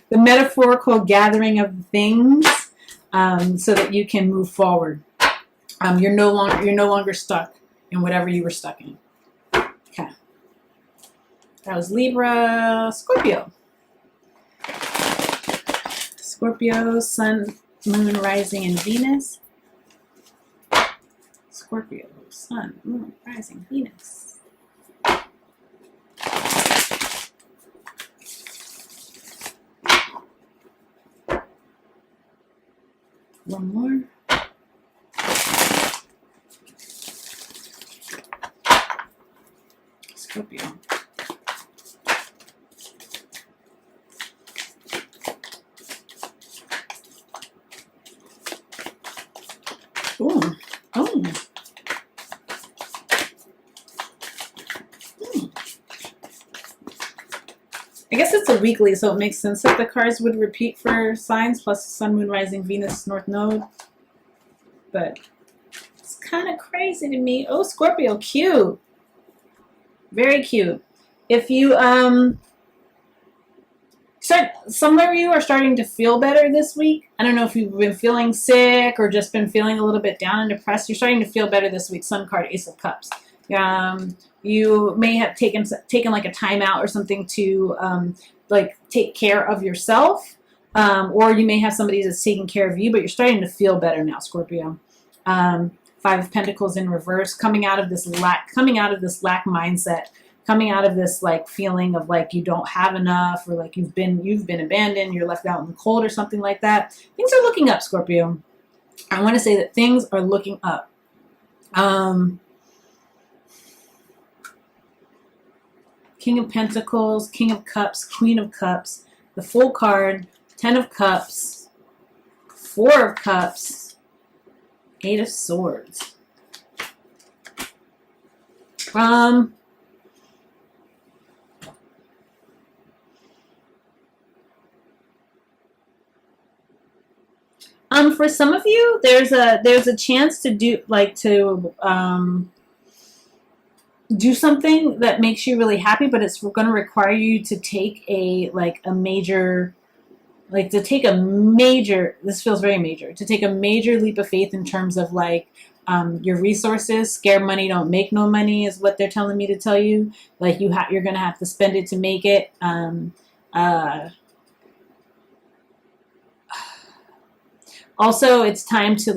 The metaphorical gathering of things, so that you can move forward. You're no longer stuck in whatever you were stuck in. Okay. That was Libra, Scorpio. Scorpio, Sun, Moon, Rising, and Venus. Scorpio, Sun, Moon, Rising, Venus. One more. Scorpio. Ooh. Oh. I guess it's a weekly, so it makes sense that the cards would repeat for signs plus Sun, Moon, Rising, Venus, North Node. But it's kind of crazy to me. Oh, Scorpio, cute. Very cute. If you some of you are starting to feel better this week. I don't know if you've been feeling sick or just been feeling a little bit down and depressed. You're starting to feel better this week. Sun card, Ace of Cups. You may have taken like a time out or something to like take care of yourself, or you may have somebody that's taking care of you. But you're starting to feel better now, Scorpio. Five of Pentacles in reverse, coming out of this lack mindset. Coming out of this like feeling of like you don't have enough, or like you've been abandoned, you're left out in the cold or something like that. Things are looking up, Scorpio. I want to say that things are looking up. King of Pentacles, King of Cups, Queen of Cups, the Full card, 10 of Cups, 4 of Cups, 8 of Swords. For some of you, there's a chance to do do something that makes you really happy, but it's going to require you to take a major this feels very major, to take a major leap of faith in terms of like your resources. Scared money don't make no money is what they're telling me to tell you. Like you're going to have to spend it to make it. Also, it's time to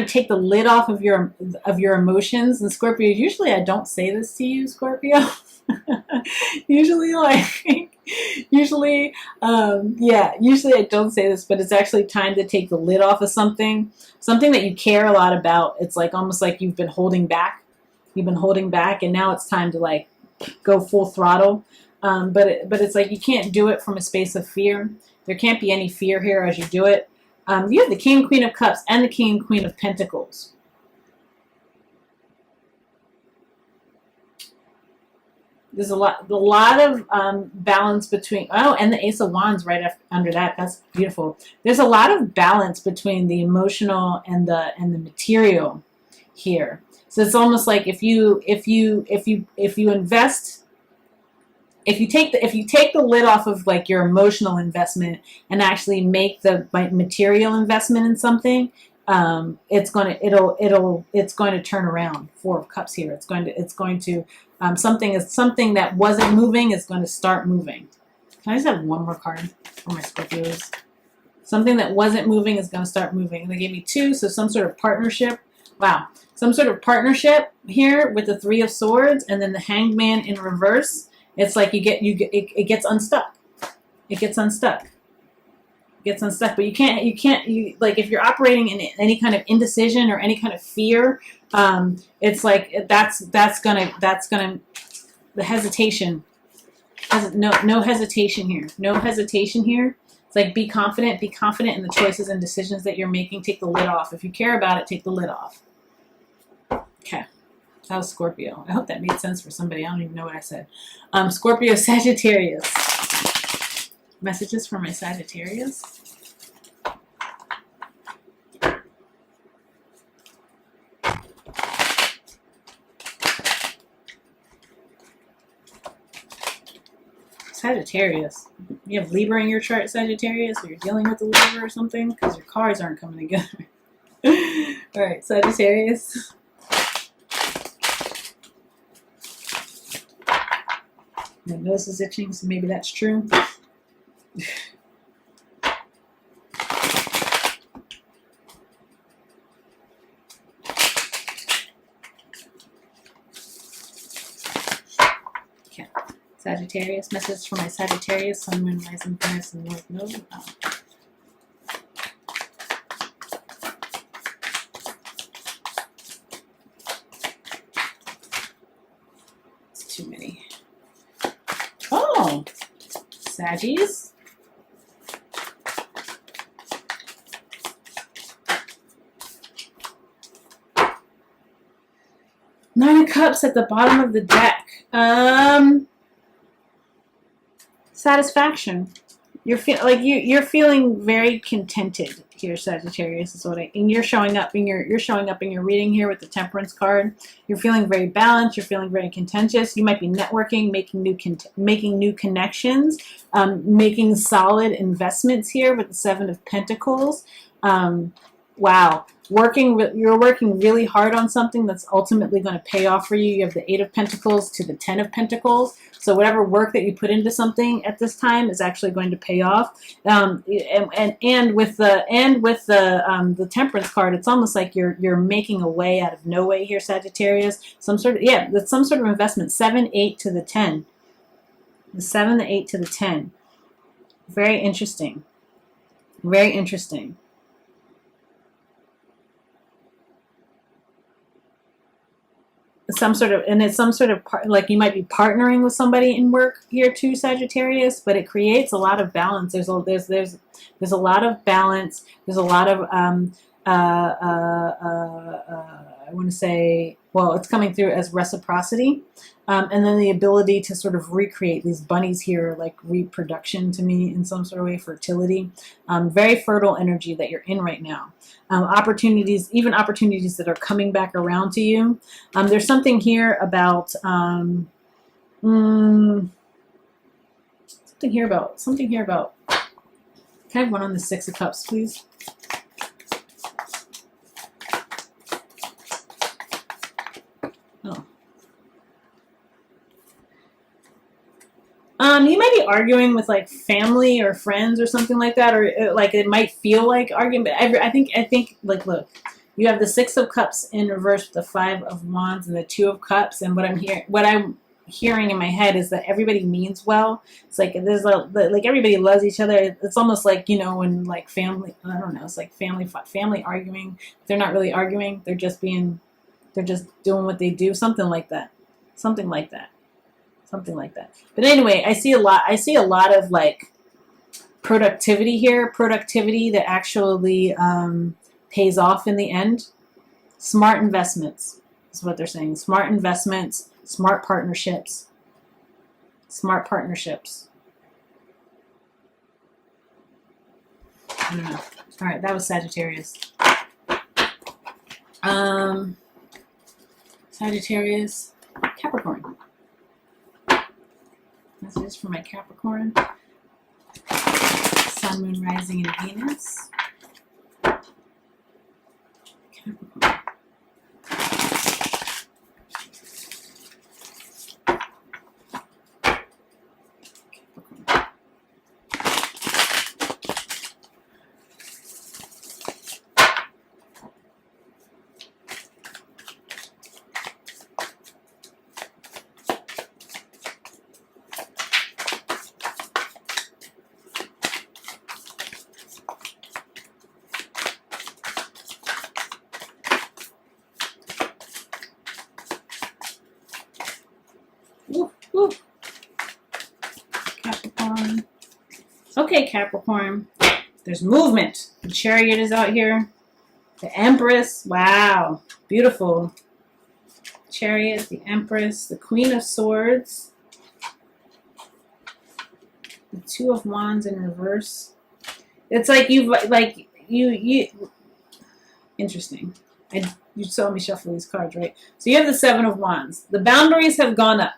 take the lid off of your emotions. And Scorpio, usually I don't say this to you, Scorpio. usually I don't say this, but it's actually time to take the lid off of something that you care a lot about. It's like almost like you've been holding back, and now it's time to like go full throttle. But it's like you can't do it from a space of fear. There can't be any fear here as you do it. You have the King, Queen of Cups, and the King, Queen of Pentacles. There's a lot of balance between, and the Ace of Wands right under that. That's beautiful. There's a lot of balance between the emotional and the material here. So it's almost like if you invest. If you take the lid off of like your emotional investment and actually make the material investment in something, it's going to turn around. 4 of Cups here. It's going to something that wasn't moving is going to start moving. Can I just have one more card for my Scorpios? Something that wasn't moving is going to start moving. And they gave me 2, so some sort of partnership. Wow, some sort of partnership here with the 3 of Swords, and then the Hanged Man in reverse. It's like it gets unstuck. It gets unstuck. Gets unstuck, but you can't like, if you're operating in any kind of indecision or any kind of fear, it's like that's gonna the hesitation. No hesitation here. No hesitation here. It's like, be confident in the choices and decisions that you're making. Take the lid off. If you care about it, take the lid off. Okay. That was Scorpio. I hope that made sense for somebody. I don't even know what I said. Scorpio, Sagittarius. Messages for my Sagittarius. Sagittarius. You have Libra in your chart, Sagittarius, or you're dealing with a Libra or something, because your cards aren't coming together. All right, Sagittarius. My nose is itching, so maybe that's true. Okay. Sagittarius. Message for my Sagittarius, Sun, Moon, Rising, Venus, and North Node. Oh. It's too many. Oh, Saggies. Nine of Cups at the bottom of the deck. Satisfaction. You're feeling very contented here, Sagittarius. Is what and you're showing up in your reading here with the Temperance card. You're feeling very balanced. You're feeling very contentious. You might be networking, making new connections, making solid investments here with the Seven of Pentacles. Wow. You're working really hard on something that's ultimately going to pay off for you. You have the Eight of Pentacles to the Ten of Pentacles. So whatever work that you put into something at this time is actually going to pay off. And with the Temperance card, it's almost like you're making a way out of no way here, Sagittarius. That's some sort of investment. 7, 8 to the 10. The 7, the 8 to the 10. Very interesting. Very interesting. It's some sort of like you might be partnering with somebody in work here too, Sagittarius, but it creates a lot of balance. There's a lot of balance. There's a lot of I want to say, well, it's coming through as reciprocity, and then the ability to sort of recreate these bunnies here, like reproduction to me in some sort of way, fertility. Very fertile energy that you're in right now. Opportunities that are coming back around to you. There's something here about something here about. Can I have one on the Six of Cups, please? Oh. You might be arguing with like family or friends or something like that, or like it might feel like arguing. But I think like, look, you have the Six of Cups in reverse with the Five of Wands and the Two of Cups, and what I'm hearing in my head is that everybody means well. It's like like everybody loves each other. It's almost like, you know, when like family, I don't know, it's like family arguing. They're not really arguing. They're just doing what they do. Something like that. But anyway, I see a lot of like productivity here. Productivity that actually pays off in the end. Smart investments is what they're saying. Smart investments. Smart partnerships. I don't know. All right, that was Sagittarius. Sagittarius, Capricorn. Messages for my Capricorn. Sun, Moon, Rising, and Venus. Capricorn. Woo. Capricorn. Okay, Capricorn. There's movement. The Chariot is out here. The Empress. Wow. Beautiful. Chariot, the Empress, the Queen of Swords. The Two of Wands in reverse. It's like you interesting. You saw me shuffle these cards, right? So you have the Seven of Wands. The boundaries have gone up.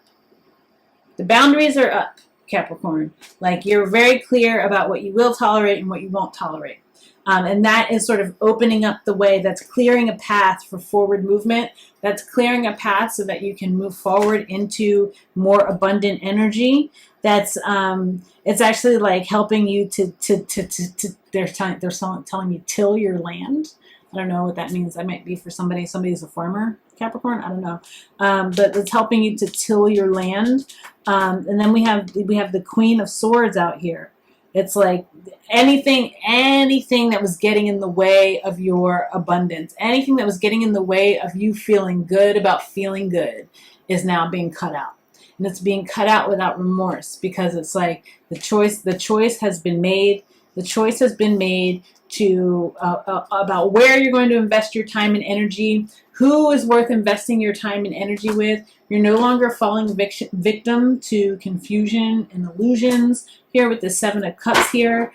The boundaries are up, Capricorn. Like, you're very clear about what you will tolerate and what you won't tolerate. And that is sort of opening up the way. That's clearing a path for forward movement. That's clearing a path so that you can move forward into more abundant energy. That's it's actually like helping you to they're telling you till your land. I don't know what that means. That might be for somebody's a farmer, Capricorn. I don't know, but it's helping you to till your land. And then we have the Queen of Swords out here. It's like anything that was getting in the way of your abundance, anything that was getting in the way of you feeling good about feeling good, is now being cut out. And it's being cut out without remorse, because it's like the choice has been made. The choice has been made to about where you're going to invest your time and energy, who is worth investing your time and energy with. You're no longer falling victim to confusion and illusions. Here with the Seven of Cups here,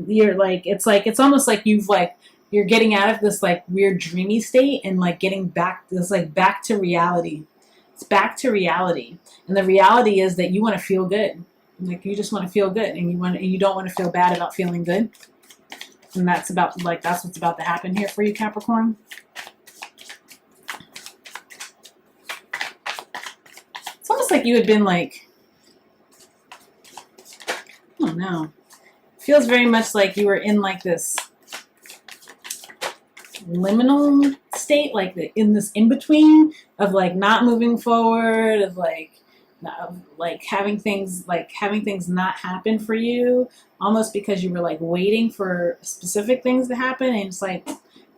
you're like, it's almost like you're getting out of this like weird dreamy state and like getting back to reality. It's back to reality, and the reality is that you want to feel good. Like, you just want to feel good, and you don't want to feel bad about feeling good. And that's what's about to happen here for you, Capricorn. It's almost like you had been like, I don't know. It feels very much like you were in like this liminal state, like in this in-between of like not moving forward, of like having things not happen for you, almost because you were like waiting for specific things to happen, and it's like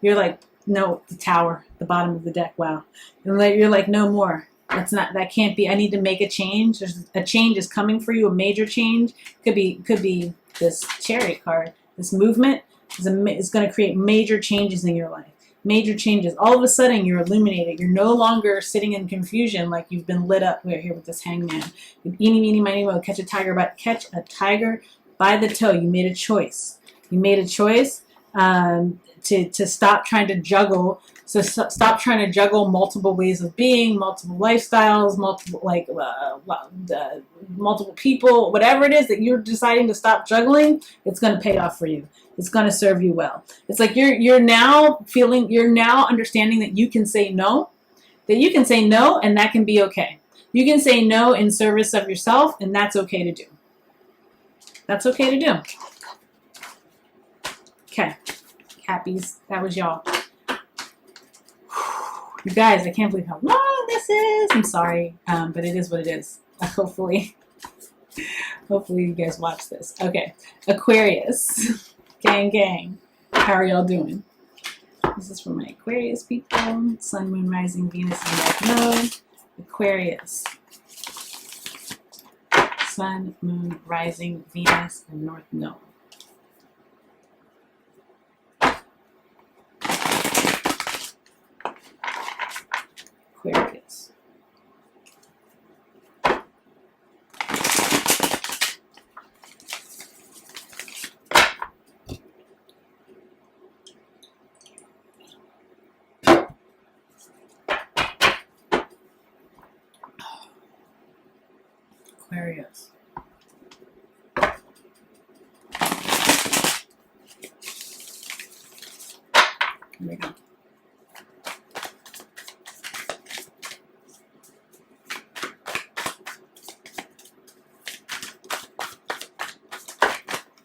you're like, no, the Tower, the bottom of the deck, wow, and like you're like, no more. That can't be. I need to make a change. There's a change is coming for you, a major change. Could be this Chariot card. This movement is going to create major changes in your life. Major changes. All of a sudden, you're illuminated. You're no longer sitting in confusion like you've been lit up. We're here with this Hangman. Eeny, meeny, miny, moe. Catch a tiger by the toe. You made a choice. You made a choice to stop trying to juggle. So stop trying to juggle multiple ways of being, multiple lifestyles, multiple people, whatever it is that you're deciding to stop juggling. It's going to pay off for you. It's going to serve you well. It's like you're now understanding that you can say no, and that can be okay. You can say no in service of yourself, and that's okay to do. That's okay to do. Okay, Cappies, that was y'all. You guys, I can't believe how long this is. I'm sorry, but it is what it is. Hopefully you guys watch this. Okay, Aquarius, gang. How are y'all doing? This is for my Aquarius people. Sun, Moon, Rising, Venus, and North Node. Aquarius. Sun, Moon, Rising, Venus, and North Node. Aquarius. Aquarius. Here we go.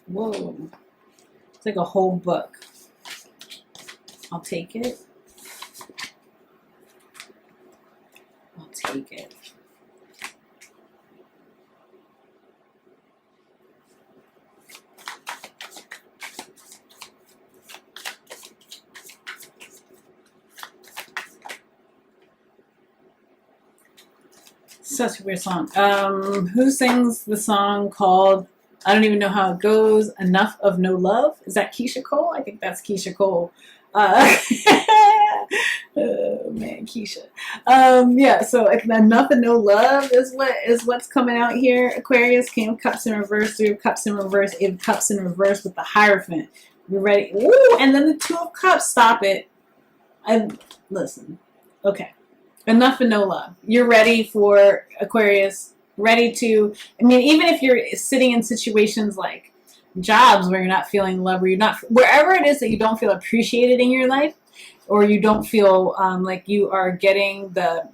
Whoa. It's like a whole book. I'll take it. I'll take it. such a weird song. Who sings the song called, I don't even know how it goes, Enough of No Love? Is that Keisha Cole? I think that's Keisha Cole. Oh man, Keisha. Yeah, so Enough of No Love is what's coming out here. Aquarius, King of Cups in reverse, Three of Cups in reverse, Eight of Cups in reverse with the Hierophant. You ready? Ooh, and then the Two of Cups. Stop it. Listen. Okay. Enough of no love. You're ready for Aquarius. Ready to, I mean, even if you're sitting in situations like jobs where you're not feeling love, or you're not, wherever it is that you don't feel appreciated in your life, or you don't feel like you are getting the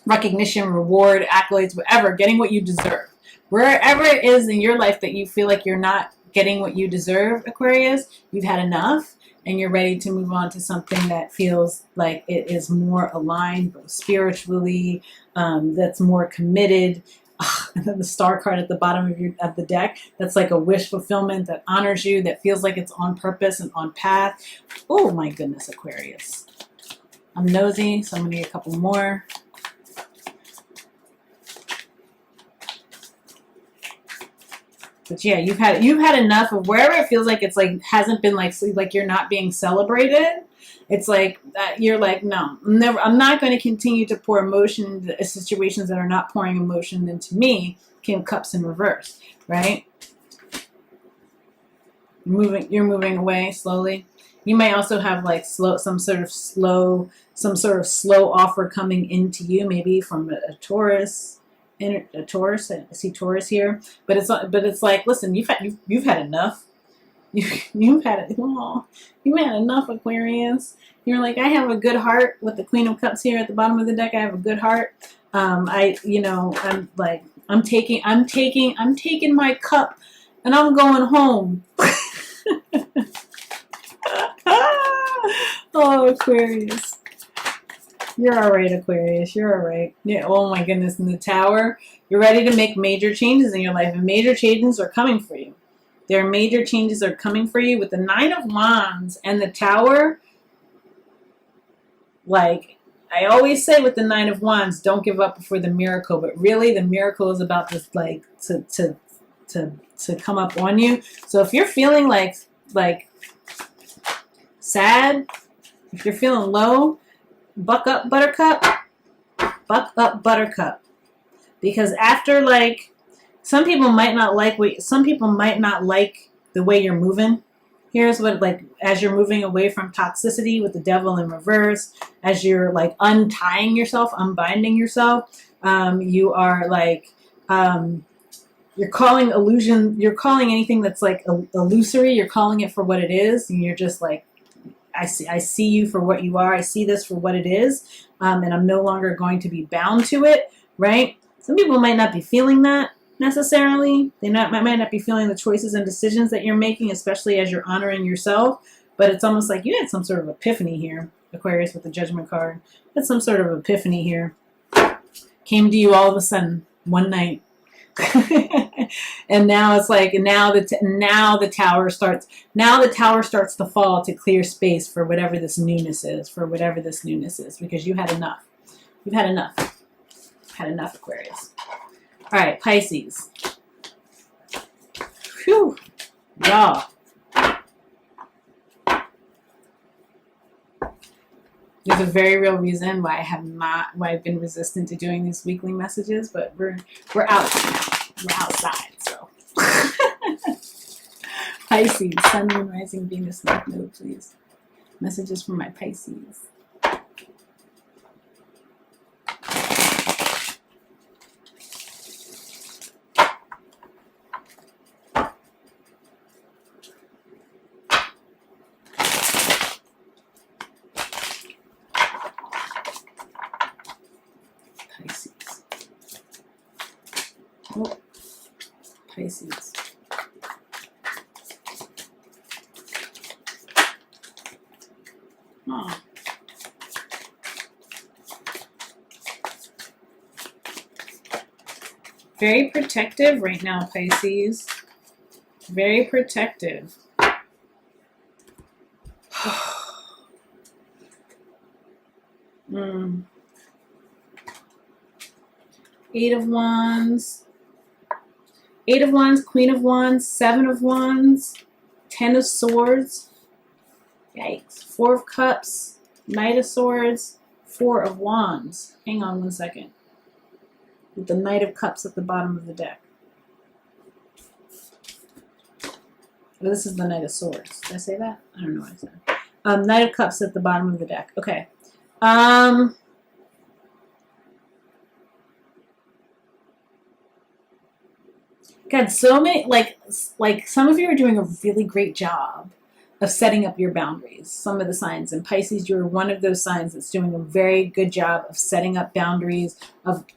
recognition, reward, accolades, whatever, getting what you deserve. Wherever it is in your life that you feel like you're not getting what you deserve, Aquarius, you've had enough. And you're ready to move on to something that feels like it is more aligned, both spiritually, that's more committed. And then the star card at the bottom of the deck, that's like a wish fulfillment that honors you, that feels like it's on purpose and on path. Oh my goodness, Aquarius. I'm nosy, so I'm gonna get a couple more. But yeah, you've had enough of wherever it feels like it's like hasn't been like you're not being celebrated. It's like you're like, no, I'm not going to continue to pour emotion into situations that are not pouring emotion into me. King of Cups in reverse, right? You're moving away slowly. You may also have like some sort of slow offer coming into you, maybe from a Taurus. A Taurus, I see Taurus here, but it's like, listen, you've had enough. You've had enough, Aquarius. You're like, I have a good heart with the Queen of Cups here at the bottom of the deck. I have a good heart. I'm taking my cup and I'm going home. Oh, Aquarius. You're all right, Aquarius. You're all right. Yeah. Oh my goodness. In the Tower, you're ready to make major changes in your life, and major changes are coming for you. There are major changes are coming for you with the Nine of Wands and the Tower. Like I always say with the Nine of Wands, don't give up before the miracle. But really, the miracle is about this, like to come up on you. So if you're feeling like sad, if you're feeling low, buck up, Buttercup. Buck up, Buttercup. Because after, like, some people might not like the way you're moving. Here's what, like, as you're moving away from toxicity with the Devil in reverse, as you're like untying yourself, unbinding yourself, you are like, you're calling anything that's like illusory, you're calling it for what it is, and you're just like, I see you for what you are. I see this for what it is, and I'm no longer going to be bound to it, right? Some people might not be feeling that necessarily. They might not be feeling the choices and decisions that you're making, especially as you're honoring yourself. But it's almost like you had some sort of epiphany here, Aquarius, with the Judgment card. Had some sort of epiphany here. Came to you all of a sudden, one night. And now it's like, now the tower starts to fall to clear space for whatever this newness is, because you had enough. You've had enough. Had enough, Aquarius. All right, Pisces. Whew. Y'all. There's a very real reason why I've been resistant to doing these weekly messages, but we're out. We're outside, so. Pisces, Sun, Moon, Rising, Venus, North Node, please. Messages from my Pisces. Oh, Pisces. Oh. Very protective right now, Pisces. Very protective. Eight of Wands. Eight of Wands, Queen of Wands, Seven of Wands, Ten of Swords. Yikes. Four of Cups, Knight of Swords, Four of Wands. Hang on one second. With the Knight of Cups at the bottom of the deck. Oh, this is the Knight of Swords. Did I say that? I don't know what I said. Knight of Cups at the bottom of the deck. Okay. God, so many, like some of you are doing a really great job of setting up your boundaries. Some of the signs. In Pisces, you're one of those signs that's doing a very good job of setting up boundaries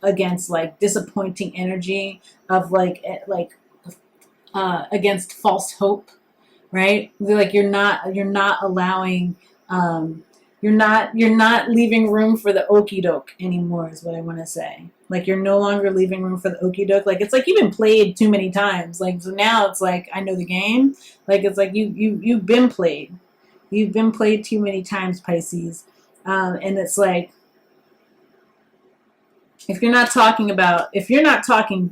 against like disappointing energy, of against false hope, right? Like you're not allowing, you're not leaving room for the okie doke anymore, is what I want to say. Like you're no longer leaving room for the okie doke. Like it's like you've been played too many times. Like so now it's like I know the game. Like it's like you've been played. You've been played too many times, Pisces. And it's like if you're not talking balance, if you're not talking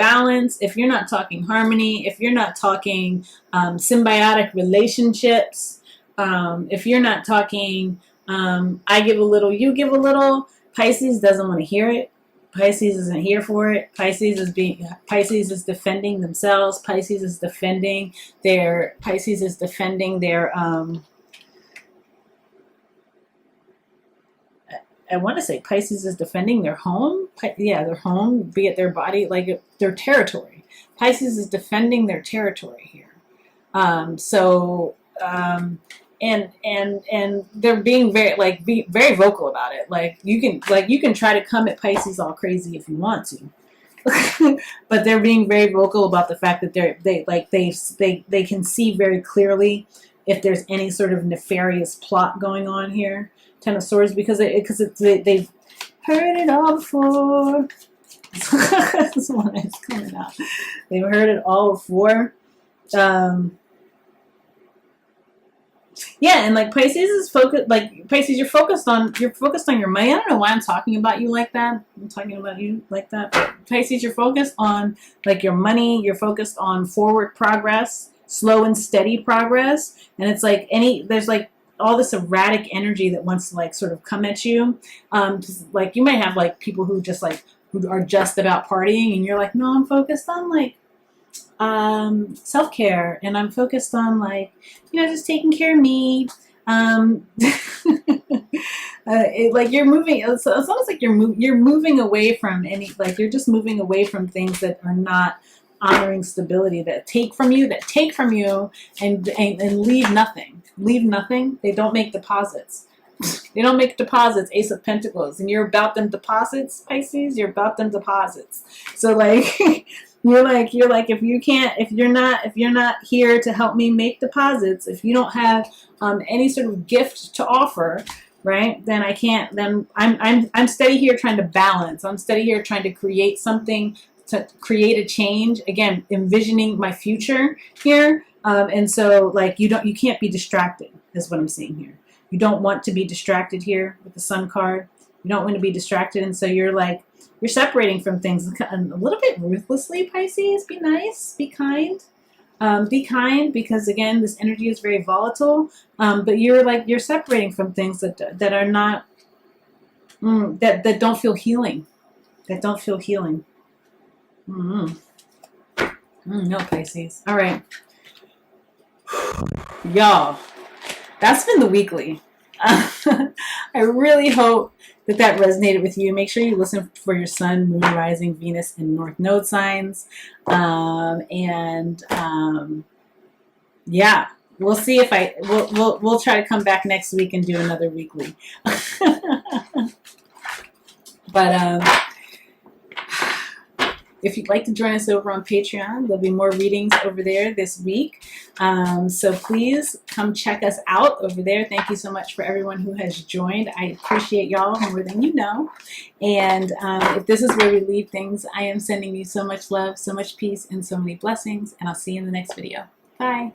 harmony, if you're not talking symbiotic relationships, if you're not talking I give a little, you give a little, Pisces doesn't want to hear it. Pisces isn't here for it. Pisces is defending themselves. Pisces is defending their I want to say Pisces is defending their home. Yeah, their home, be it their body, like their territory. Pisces is defending their territory here. And they're being very vocal about it. Like you can try to come at Pisces all crazy if you want to. But they're being very vocal about the fact that they can see very clearly if there's any sort of nefarious plot going on here. Ten of Swords, because they've heard it all before. This one is coming out. They've heard it all before. Yeah, and like Pisces is focused. Like Pisces, you're focused on your money. I don't know why I'm talking about you like that. I'm talking about you like that. But Pisces, you're focused on like your money. You're focused on forward progress, slow and steady progress. And it's like there's like all this erratic energy that wants to like sort of come at you. Like you might have like people who are just about partying, and you're like, no, I'm focused on like self-care, and I'm focused on like, just taking care of me. Like you're moving, it's almost like you're moving away from you're just moving away from things that are not honoring stability, that take from you and leave nothing. They don't make deposits. They don't make deposits. Ace of Pentacles, and you're about them deposits, Pisces. You're about them deposits. So like you're like if you're not here to help me make deposits, if you don't have any sort of gift to offer, right? Then I can't. Then I'm steady here trying to balance. I'm steady here trying to create something, to create a change. Again, envisioning my future here. And so like you can't be distracted, is what I'm seeing here. You don't want to be distracted here with the Sun card. You don't want to be distracted, and so you're separating from things a little bit ruthlessly, Pisces. Be nice, be kind. Be kind, because again, this energy is very volatile. But you're separating from things that are not that don't feel healing. That don't feel healing. No, Pisces. All right, y'all. That's been the weekly. I really hope that resonated with you. Make sure you listen for your Sun, Moon, Rising, Venus, and North Node signs. Yeah, we'll see if we'll try to come back next week and do another weekly. But if you'd like to join us over on Patreon, there'll be more readings over there this week. So please come check us out over there. Thank you so much for everyone who has joined. I appreciate y'all more than you know. And if this is where we leave things, I am sending you so much love, so much peace, and so many blessings. And I'll see you in the next video. Bye.